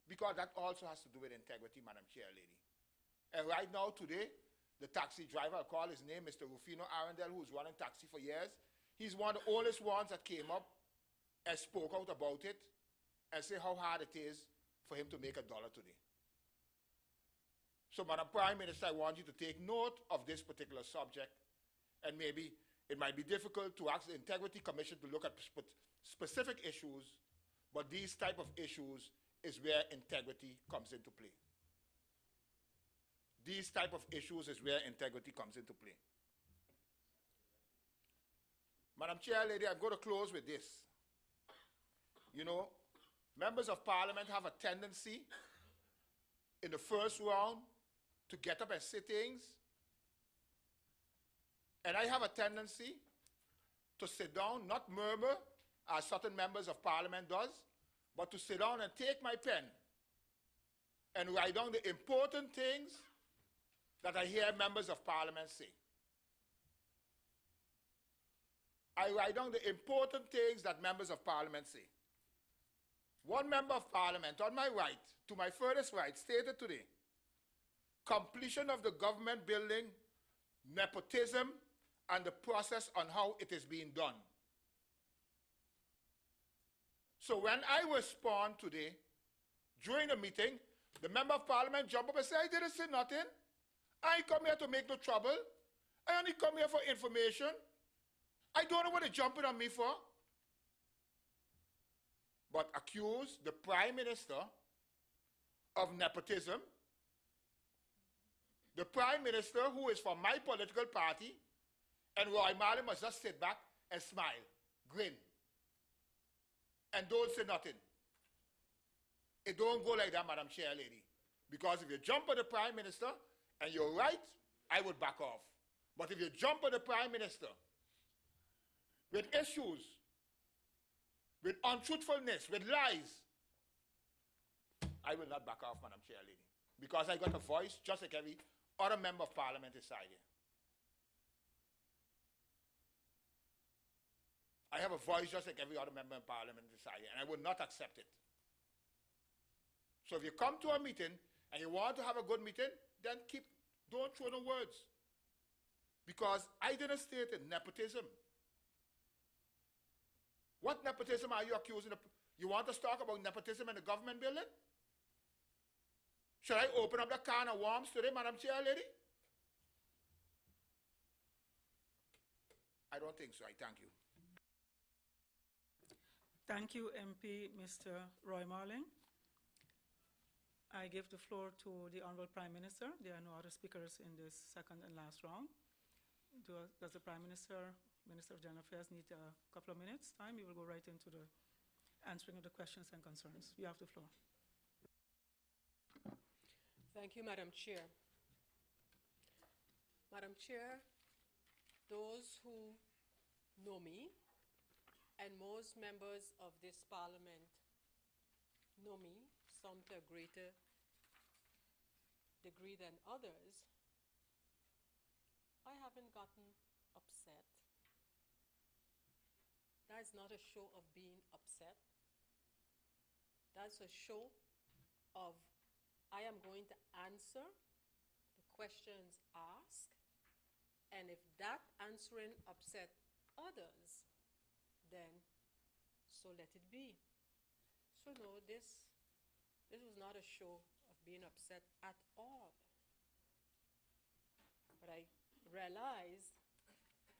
Because that also has to do with integrity, Madam Chair Lady. And right now, today, the taxi driver, I'll call his name, Mr. Rufino Arundel, who's running taxi for years, he's one of the oldest ones that came up and spoke out about it and say how hard it is for him to make $1 today. So, Madam Prime Minister, I want you to take note of this particular subject, and maybe it might be difficult to ask the Integrity Commission to look at specific issues, but these type of issues is where integrity comes into play. These type of issues is where integrity comes into play. Madam Chair Lady, I'm going to close with this. You know, members of Parliament have a tendency in the first round to get up and say things, and I have a tendency to sit down, not murmur, as certain members of Parliament does, but to sit down and take my pen and write down the important things that I hear members of Parliament say. I write down the important things that members of Parliament say. One member of Parliament on my right, to my furthest right, stated today, completion of the government building, nepotism, and the process on how it is being done. So when I respond today, during the meeting, the member of parliament jump up and say, I didn't say nothing. I ain't come here to make no trouble. I only come here for information. I don't know what they're jumping on me for. But accuse the prime minister of nepotism. The prime minister who is from my political party, and Roy Marley must just sit back and smile, grin, and don't say nothing. It don't go like that, Madam Chair Lady. Because if you jump at the prime minister and you're right, I would back off. But if you jump at the prime minister with issues, with untruthfulness, with lies, I will not back off, Madam Chair Lady. Because I got a voice just like every other member of parliament inside here. I have a voice just like every other member of parliament inside here, and I will not accept it. So if you come to a meeting and you want to have a good meeting, then don't throw no words. Because I didn't state it, nepotism. What nepotism are you accusing? You want us to talk about nepotism in the government building? Should I open up the can of worms today, Madam Chair Lady? I don't think so. I thank you.
Thank you, MP Mr. Roy Marling. I give the floor to the Honorable Prime Minister. There are no other speakers in this second and last round. Does the Prime Minister, Minister of General Affairs, need a couple of minutes' time? We will go right into the answering of the questions and concerns. You have the floor.
Thank you, Madam Chair. Madam Chair, those who know me, and most members of this parliament know me, some to a greater degree than others, I haven't gotten upset. That's not a show of being upset. That's a show of I am going to answer the questions asked, and if that answering upset others, then so let it be. So no, this was not a show of being upset at all. But I realized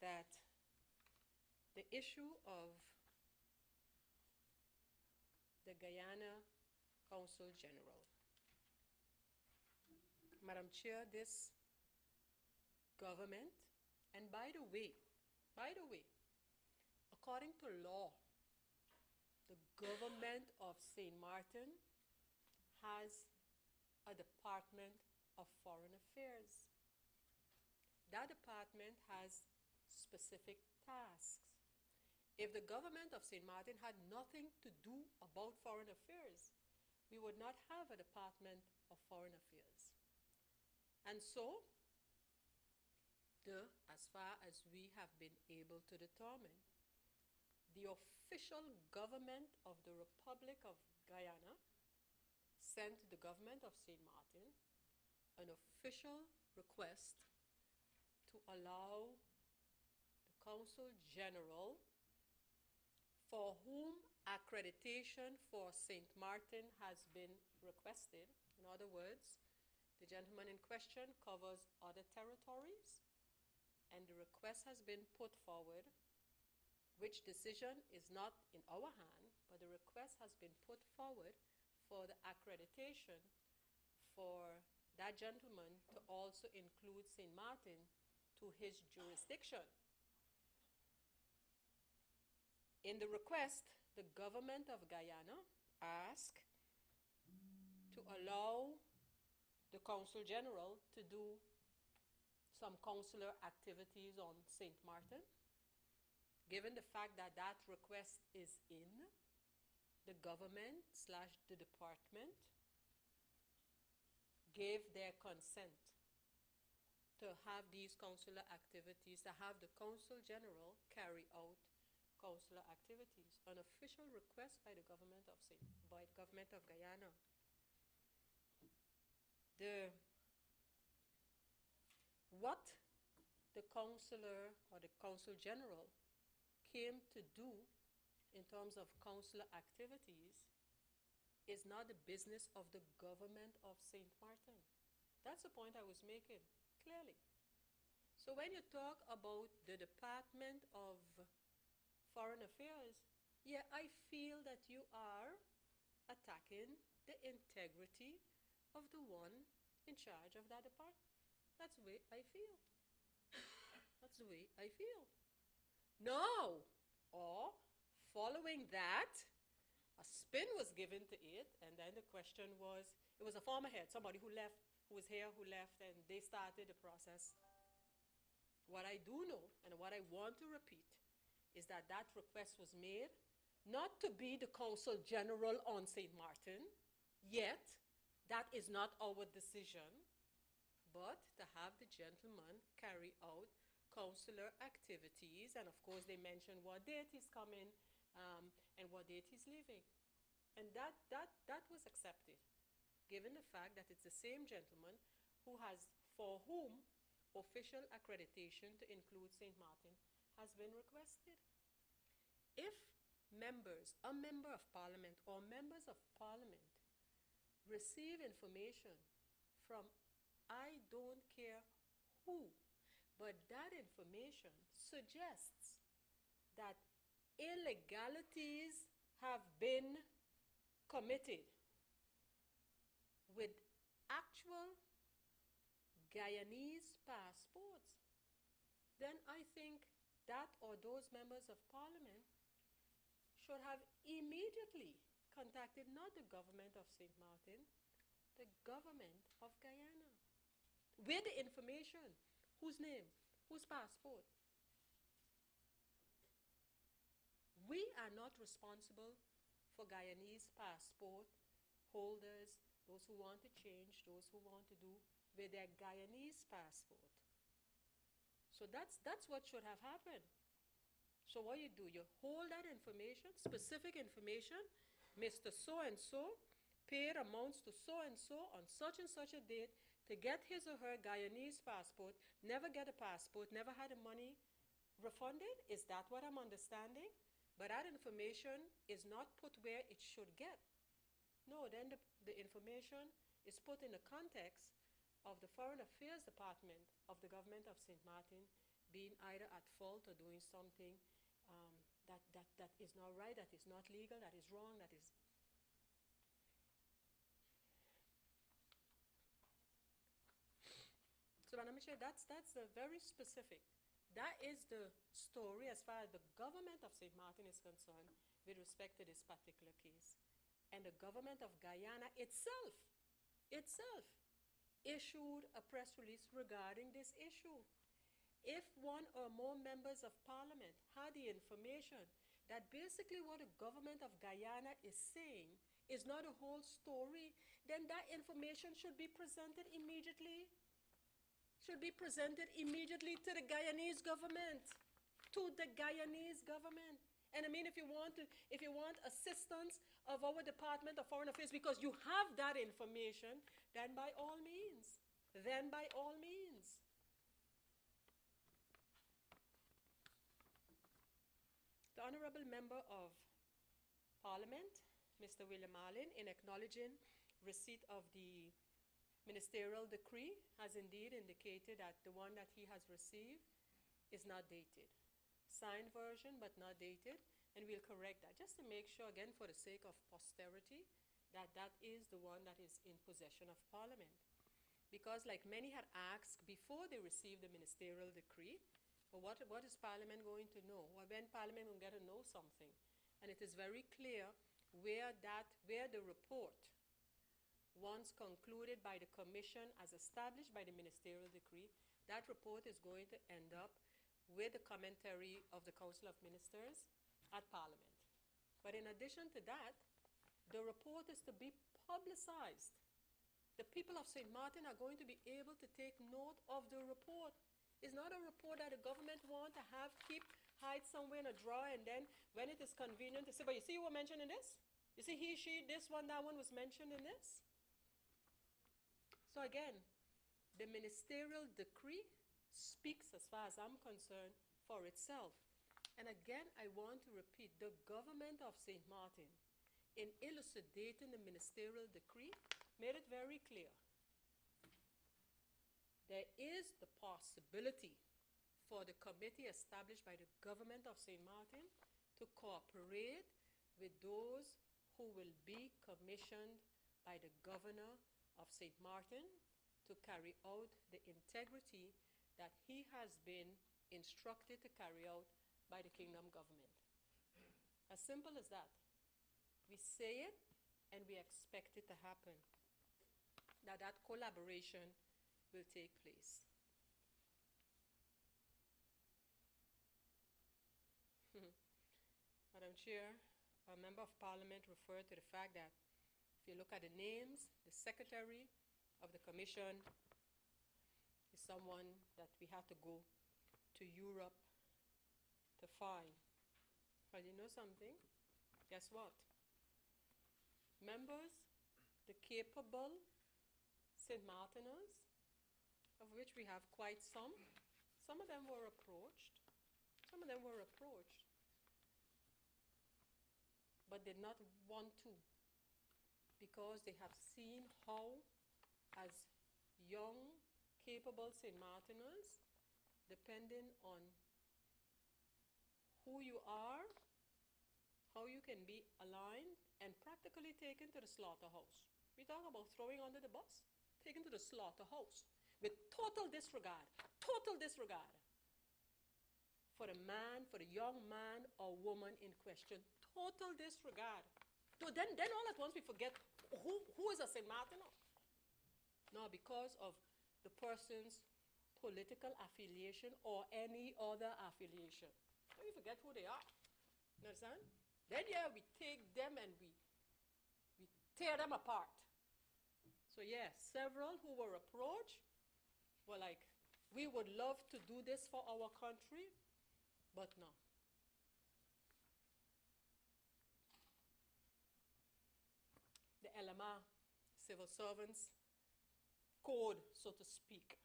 that the issue of the Guyana Council General. Madam Chair, this government, and by the way, according to law, the government of St. Martin has a Department of Foreign Affairs. That department has specific tasks. If the government of St. Martin had nothing to do about foreign affairs, we would not have a Department of Foreign Affairs. And so, as far as we have been able to determine, the official government of the Republic of Guyana sent the government of St. Martin an official request to allow the Consul General, for whom accreditation for St. Martin has been requested. In other words, the gentleman in question covers other territories, and the request has been put forward, which decision is not in our hand, but the request has been put forward for the accreditation for that gentleman to also include St. Martin to his jurisdiction. In the request, the government of Guyana asked to allow the Consul General to do some consular activities on St. Martin. Given the fact that that request is in, the government / the department gave their consent to have these consular activities, to have the Consul General carry out consular activities, an official request by the government of Guyana. What the consular or the Consul General came to do in terms of councillor activities is not the business of the government of St. Martin. That's the point I was making, clearly. So when you talk about the Department of Foreign Affairs, yeah, I feel that you are attacking the integrity of the one in charge of that department. That's the way I feel. That's the way I feel. No! Or, following that, a spin was given to it, and then the question was, it was a former head, somebody who left, who was here, who left, and they started the process. What I do know, and what I want to repeat, is that that request was made not to be the Consul General on St. Martin, yet that is not our decision, but to have the gentleman carry out consular activities, and of course they mentioned what date he's coming and what date he's leaving. And that was accepted, given the fact that it's the same gentleman for whom official accreditation to include St. Martin has been requested. If a member of parliament or members of parliament receive information from I don't care who, but that information suggests that illegalities have been committed with actual Guyanese passports, then I think that or those members of parliament should have immediately contacted not the government of St. Martin, the government of Guyana, with the information, whose name, whose passport. We are not responsible for Guyanese passport holders, those who want to change, those who want to do with their Guyanese passport. So that's what should have happened. So what you do, you hold that information, specific information, Mr. So-and-so paid amounts to so-and-so on such and such a date to get his or her Guyanese passport, never get a passport, never had the money refunded. Is that what I'm understanding? But that information is not put where it should get. No, then the information is put in the context of the Foreign Affairs Department of the government of St. Martin being either at fault or doing something that is not right, that is not legal, that is wrong, that is... So, Madam Chair, that's very specific. That is the story as far as the government of St. Martin is concerned with respect to this particular case. And the government of Guyana itself issued a press release regarding this issue. If one or more members of parliament had the information that basically what the government of Guyana is saying is not a whole story, then that information should be presented immediately. Should be presented immediately to the Guyanese government. To the Guyanese government. And I mean, if you want assistance of our Department of Foreign Affairs because you have that information, then by all means. Then by all means. The Honorable Member of Parliament, Mr. William Marlin, in acknowledging receipt of the ministerial decree, has indeed indicated that the one that he has received is not dated. Signed version, but not dated, and we'll correct that, just to make sure, again, for the sake of posterity, that that is the one that is in possession of Parliament. Because like many had asked before they received the ministerial decree, well, what is Parliament going to know? Well, when Parliament will get to know something? And it is very clear where the report, once concluded by the Commission as established by the ministerial decree, that report is going to end up with the commentary of the Council of Ministers at Parliament. But in addition to that, the report is to be publicized. The people of St. Martin are going to be able to take note of the report. It's not a report that the government want to hide somewhere in a drawer, and then when it is convenient to say, but you see you were mentioned in this? You see he, she, this one, that one was mentioned in this? So again, the ministerial decree speaks, as far as I'm concerned, for itself. And again, I want to repeat, the government of St. Martin, in elucidating the ministerial decree, made it very clear. There is the possibility for the committee established by the government of St. Martin to cooperate with those who will be commissioned by the governor of St. Martin to carry out the integrity that he has been instructed to carry out by the kingdom government. As simple as that. We say it and we expect it to happen. That collaboration will take place. Madam Chair, a member of parliament referred to the fact that if you look at the names, the secretary of the commission is someone that we had to go to Europe to find. Well, you know something? Guess what? Members, the capable St. Martiners, of which we have quite some of them were approached. Some of them were approached, but did not want to, because they have seen how, as young, capable St. Martiners, depending on who you are, how you can be aligned and practically taken to the slaughterhouse. We talk about throwing under the bus, taken to the slaughterhouse with total disregard for the man, for the young man or woman in question. Total disregard. So then all at once we forget who is a St. Martiner. No, because of the person's political affiliation or any other affiliation. We forget who they are. You understand? Then, yeah, we take them and we tear them apart. So, yeah, several who were approached were like, we would love to do this for our country, but no. The LMR, Civil Servants Code, so to speak.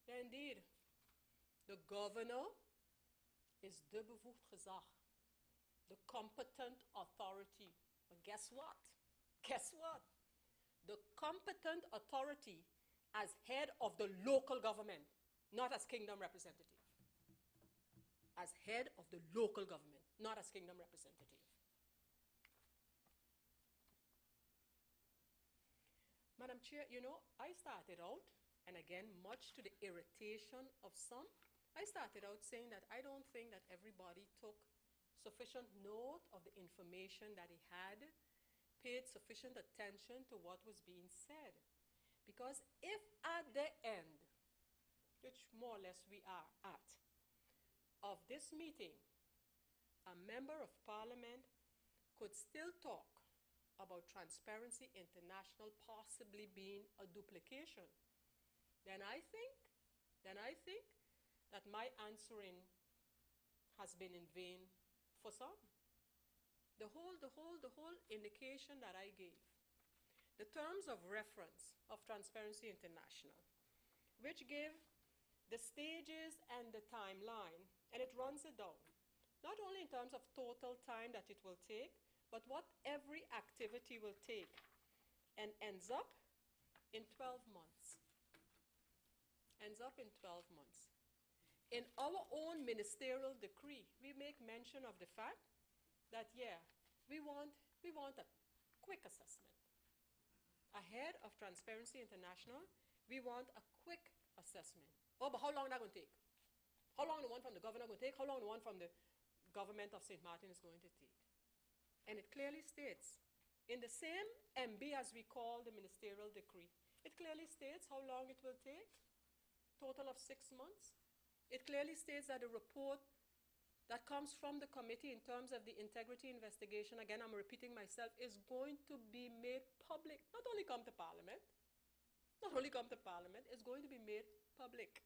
Yeah, indeed, the governor is de bevoegd gezag, the competent authority. But guess what? Guess what? The competent authority as head of the local government, not as kingdom representative. As head of the local government, not as kingdom representative. Madam Chair, you know, I started out, and again, much to the irritation of some, I started out saying that I don't think that everybody took sufficient note of the information that he had, paid sufficient attention to what was being said. Because if at the end, which more or less we are at, of this meeting, a member of parliament could still talk about Transparency International possibly being a duplication, then I think that my answering has been in vain for some. The whole indication that I gave, the terms of reference of Transparency International, which give the stages and the timeline, and it runs it down, not only in terms of total time that it will take, but what every activity will take, and ends up in 12 months. Ends up in 12 months. In our own ministerial decree, we make mention of the fact that, yeah, we want a quick assessment. Ahead of Transparency International, we want a quick assessment. Oh, but how long is that going to take? How long the one from the governor going to take? How long the one from the government of St. Martin is going to take? And it clearly states, in the same MB as we call the ministerial decree, it clearly states how long it will take, total of 6 months. It clearly states that the report that comes from the committee in terms of the integrity investigation, again, I'm repeating myself, is going to be made public. Not only come to Parliament, it's going to be made public.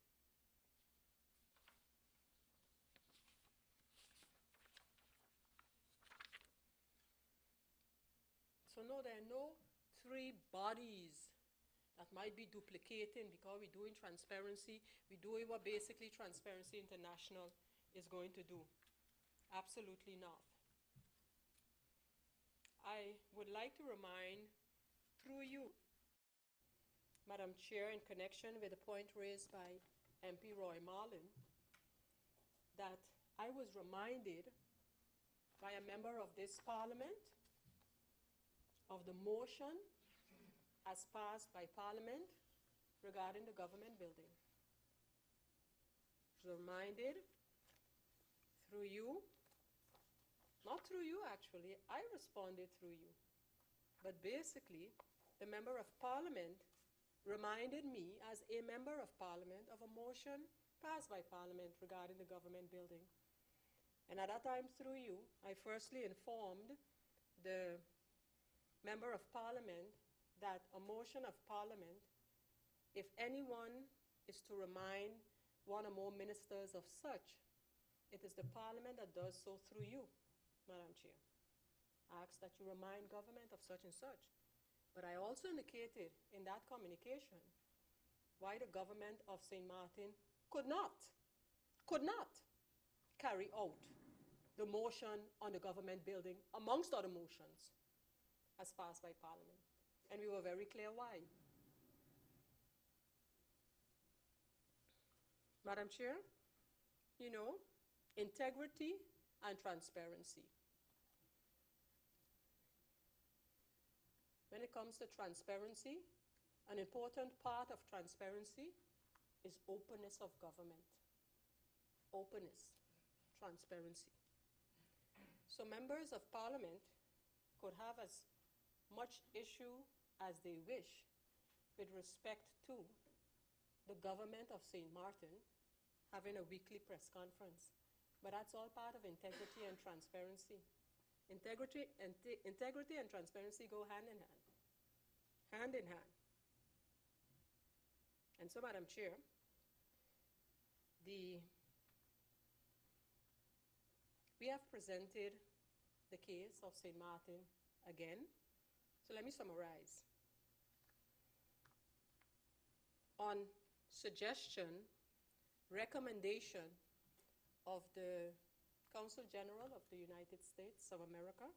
So no, there are no three bodies that might be duplicating because we're doing transparency. We're doing what basically Transparency International is going to do. Absolutely not. I would like to remind, through you, Madam Chair, in connection with the point raised by MP Roy Marlin, that I was reminded by a member of this Parliament of the motion as passed by Parliament regarding the government building. Reminded through you, not through you actually, I responded through you. But basically, the Member of Parliament reminded me as a Member of Parliament of a motion passed by Parliament regarding the government building. And at that time, through you, I firstly informed the Member of Parliament that a motion of Parliament, if anyone is to remind one or more ministers of such, it is the Parliament that does so through you, Madam Chair. I ask that you remind government of such and such. But I also indicated in that communication why the government of St. Martin could not carry out the motion on the government building, amongst other motions, as passed by Parliament. And we were very clear why. Madam Chair, you know, integrity and transparency. When it comes to transparency, an important part of transparency is openness of government. Openness, transparency. So members of Parliament could have as much issue as they wish with respect to the government of St. Martin having a weekly press conference. But that's all part of integrity and transparency. Integrity and transparency go hand in hand. Hand in hand. And so, Madam Chair, we have presented the case of St. Martin again. So let me summarize. On suggestion, recommendation of the Consul General of the United States of America,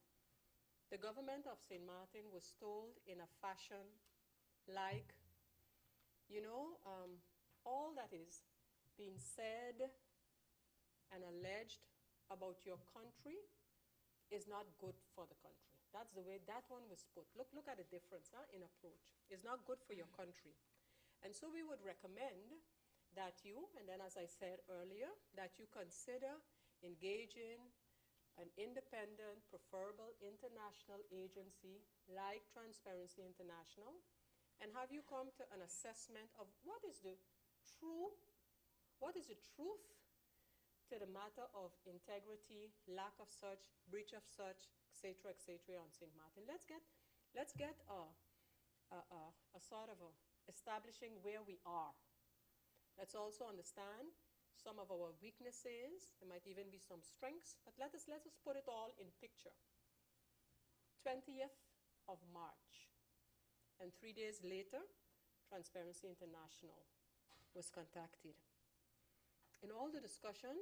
the government of St. Martin was told in a fashion like, you know, all that is being said and alleged about your country is not good for the country. That's the way that one was put. Look at the difference in approach. It's not good for your country. And so we would recommend that you, and then as I said earlier, that you consider engaging an independent, preferable international agency like Transparency International, and have you come to an assessment of what is the truth to the matter of integrity, lack of such, breach of such, etc., on St. Martin. Let's get a sort of establishing where we are. Let's also understand some of our weaknesses. There might even be some strengths, but let us put it all in picture. 20th of March, and 3 days later, Transparency International was contacted. In all the discussion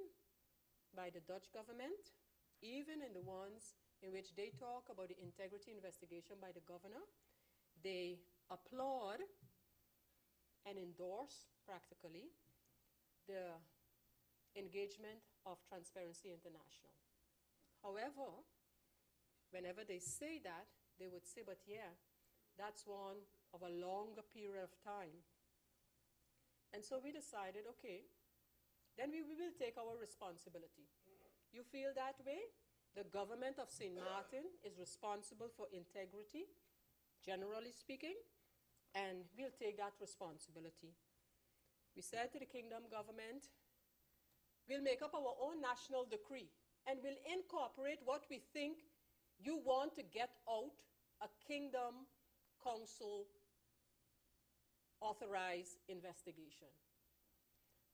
by the Dutch government, even in the ones in which they talk about the integrity investigation by the governor, they applaud and endorse practically the engagement of Transparency International. However, whenever they say that, they would say, but yeah, that's one of a longer period of time. And so we decided, okay, then we will take our responsibility. You feel that way? The government of St. Martin is responsible for integrity, generally speaking, and we'll take that responsibility. We said to the kingdom government, we'll make up our own national decree and we'll incorporate what we think you want to get out a kingdom council authorized investigation.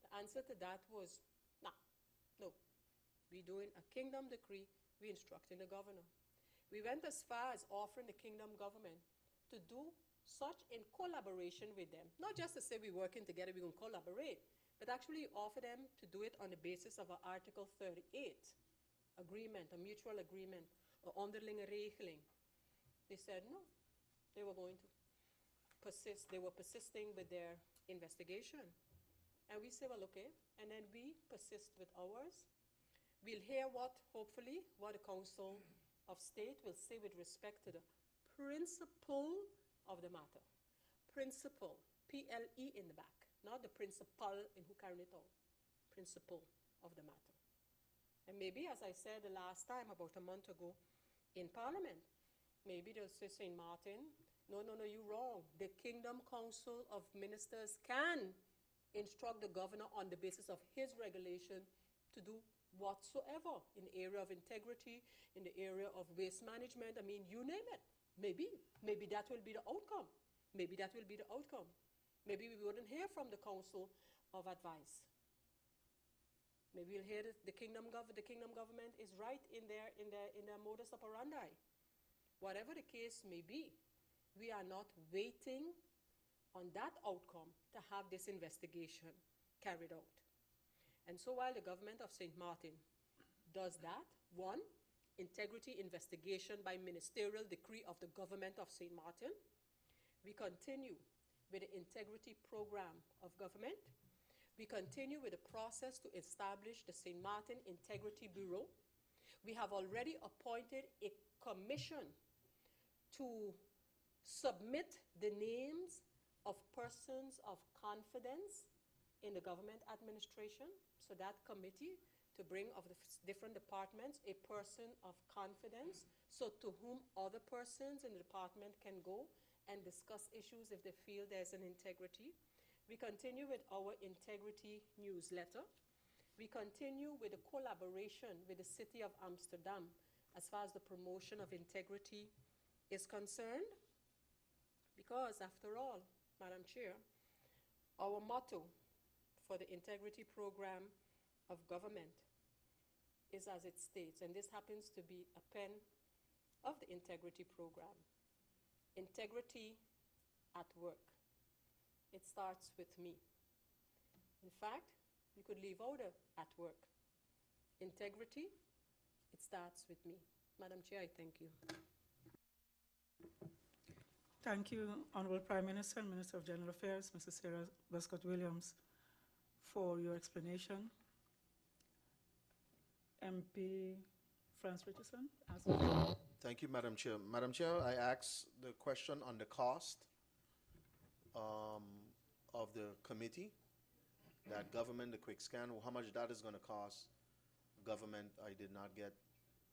The answer to that was, no. We're doing a kingdom decree, we're instructing the governor. We went as far as offering the kingdom government to do such in collaboration with them. Not just to say we're working together, we're going to collaborate, but actually offer them to do it on the basis of an Article 38 agreement, a mutual agreement, or onderlinge regeling. They said no, they were going to persist. They were persisting with their investigation. And we say, well, okay. And then we persist with ours. We'll hear hopefully, what the Council of State will say with respect to the principle of the matter. Principle, P-L-E in the back, not the principal in who carried it out. Principle of the matter. And maybe, as I said the last time, about a month ago, in Parliament, maybe they'll say, St. Martin, no, you're wrong. The Kingdom Council of Ministers can instruct the governor on the basis of his regulation to do whatsoever in the area of integrity, in the area of waste management. I mean, you name it. Maybe that will be the outcome. Maybe that will be the outcome. Maybe we wouldn't hear from the Council of Advice. Maybe we'll hear that the kingdom government is right in their modus operandi. Whatever the case may be, we are not waiting on that outcome to have this investigation carried out. And so while the government of St. Martin does that, one, integrity investigation by ministerial decree of the government of St. Martin, we continue with the integrity program of government. We continue with the process to establish the St. Martin Integrity Bureau. We have already appointed a commission to submit the names of persons of confidence in the government administration. So that committee to bring of the different departments a person of confidence, so to whom other persons in the department can go and discuss issues if they feel there's an integrity. We continue with our integrity newsletter. We continue with the collaboration with the City of Amsterdam as far as the promotion of integrity is concerned. Because after all, Madam Chair, our motto for the integrity program of government is as it states, and this happens to be a pen of the integrity program. Integrity at work. It starts with me. In fact, we could leave out at work. Integrity, it starts with me. Madam Chair, I thank you.
Thank you, Honorable Prime Minister and Minister of General Affairs, Mrs. Sarah Westcott-Williams, for your explanation. MP Franz Richardson.
Thank you, Madam Chair. Madam Chair, I asked the question on the cost of the committee, that government, the quick scan, how much that is going to cost government. I did not get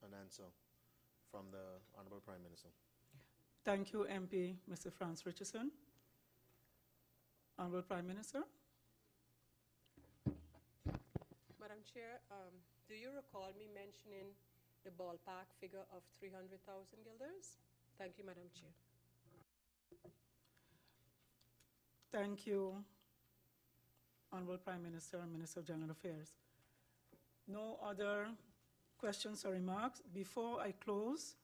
an answer from the Honorable Prime Minister.
Thank you, MP Mr. Franz Richardson. Honorable Prime Minister.
Madam Chair, do you recall me mentioning the ballpark figure of 300,000 guilders? Thank you, Madam Chair.
Thank you, Honorable Prime Minister and Minister of General Affairs. No other questions or remarks. Before I close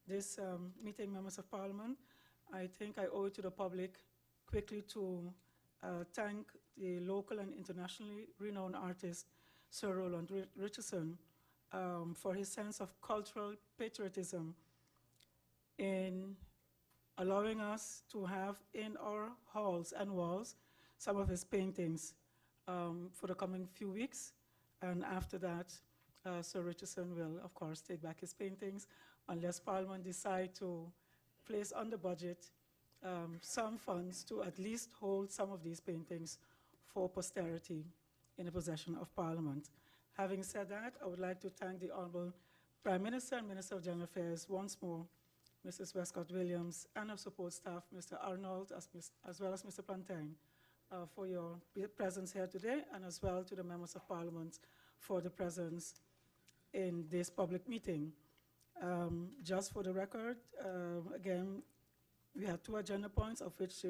this meeting, members of Parliament, I think I owe it to the public quickly to thank the local and internationally renowned artist, Sir Roland Richardson, for his sense of cultural patriotism in allowing us to have in our halls and walls some of his paintings for the coming few weeks. And after that, Sir Richardson will, of course, take back his paintings unless Parliament decide to place on the budget some funds to at least hold some of these paintings for posterity in the possession of Parliament. Having said that, I would like to thank the Honourable Prime Minister and Minister of General Affairs once more, Mrs. Westcott-Williams, and our support staff, Mr. Arnold, as well as Mr. Plantain, for your presence here today, and as well to the members of Parliament for the presence in this public meeting. Just for the record, again, we had 2 agenda points, of which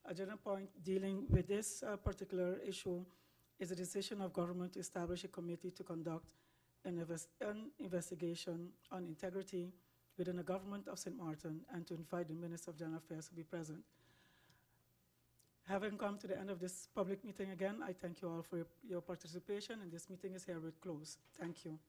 agenda point dealing with this particular issue is a decision of government to establish a committee to conduct an investigation on integrity within the government of St. Martin and to invite the Minister of General Affairs to be present. Having come to the end of this public meeting again, I thank you all for your participation, and this meeting is herewith closed. Thank you.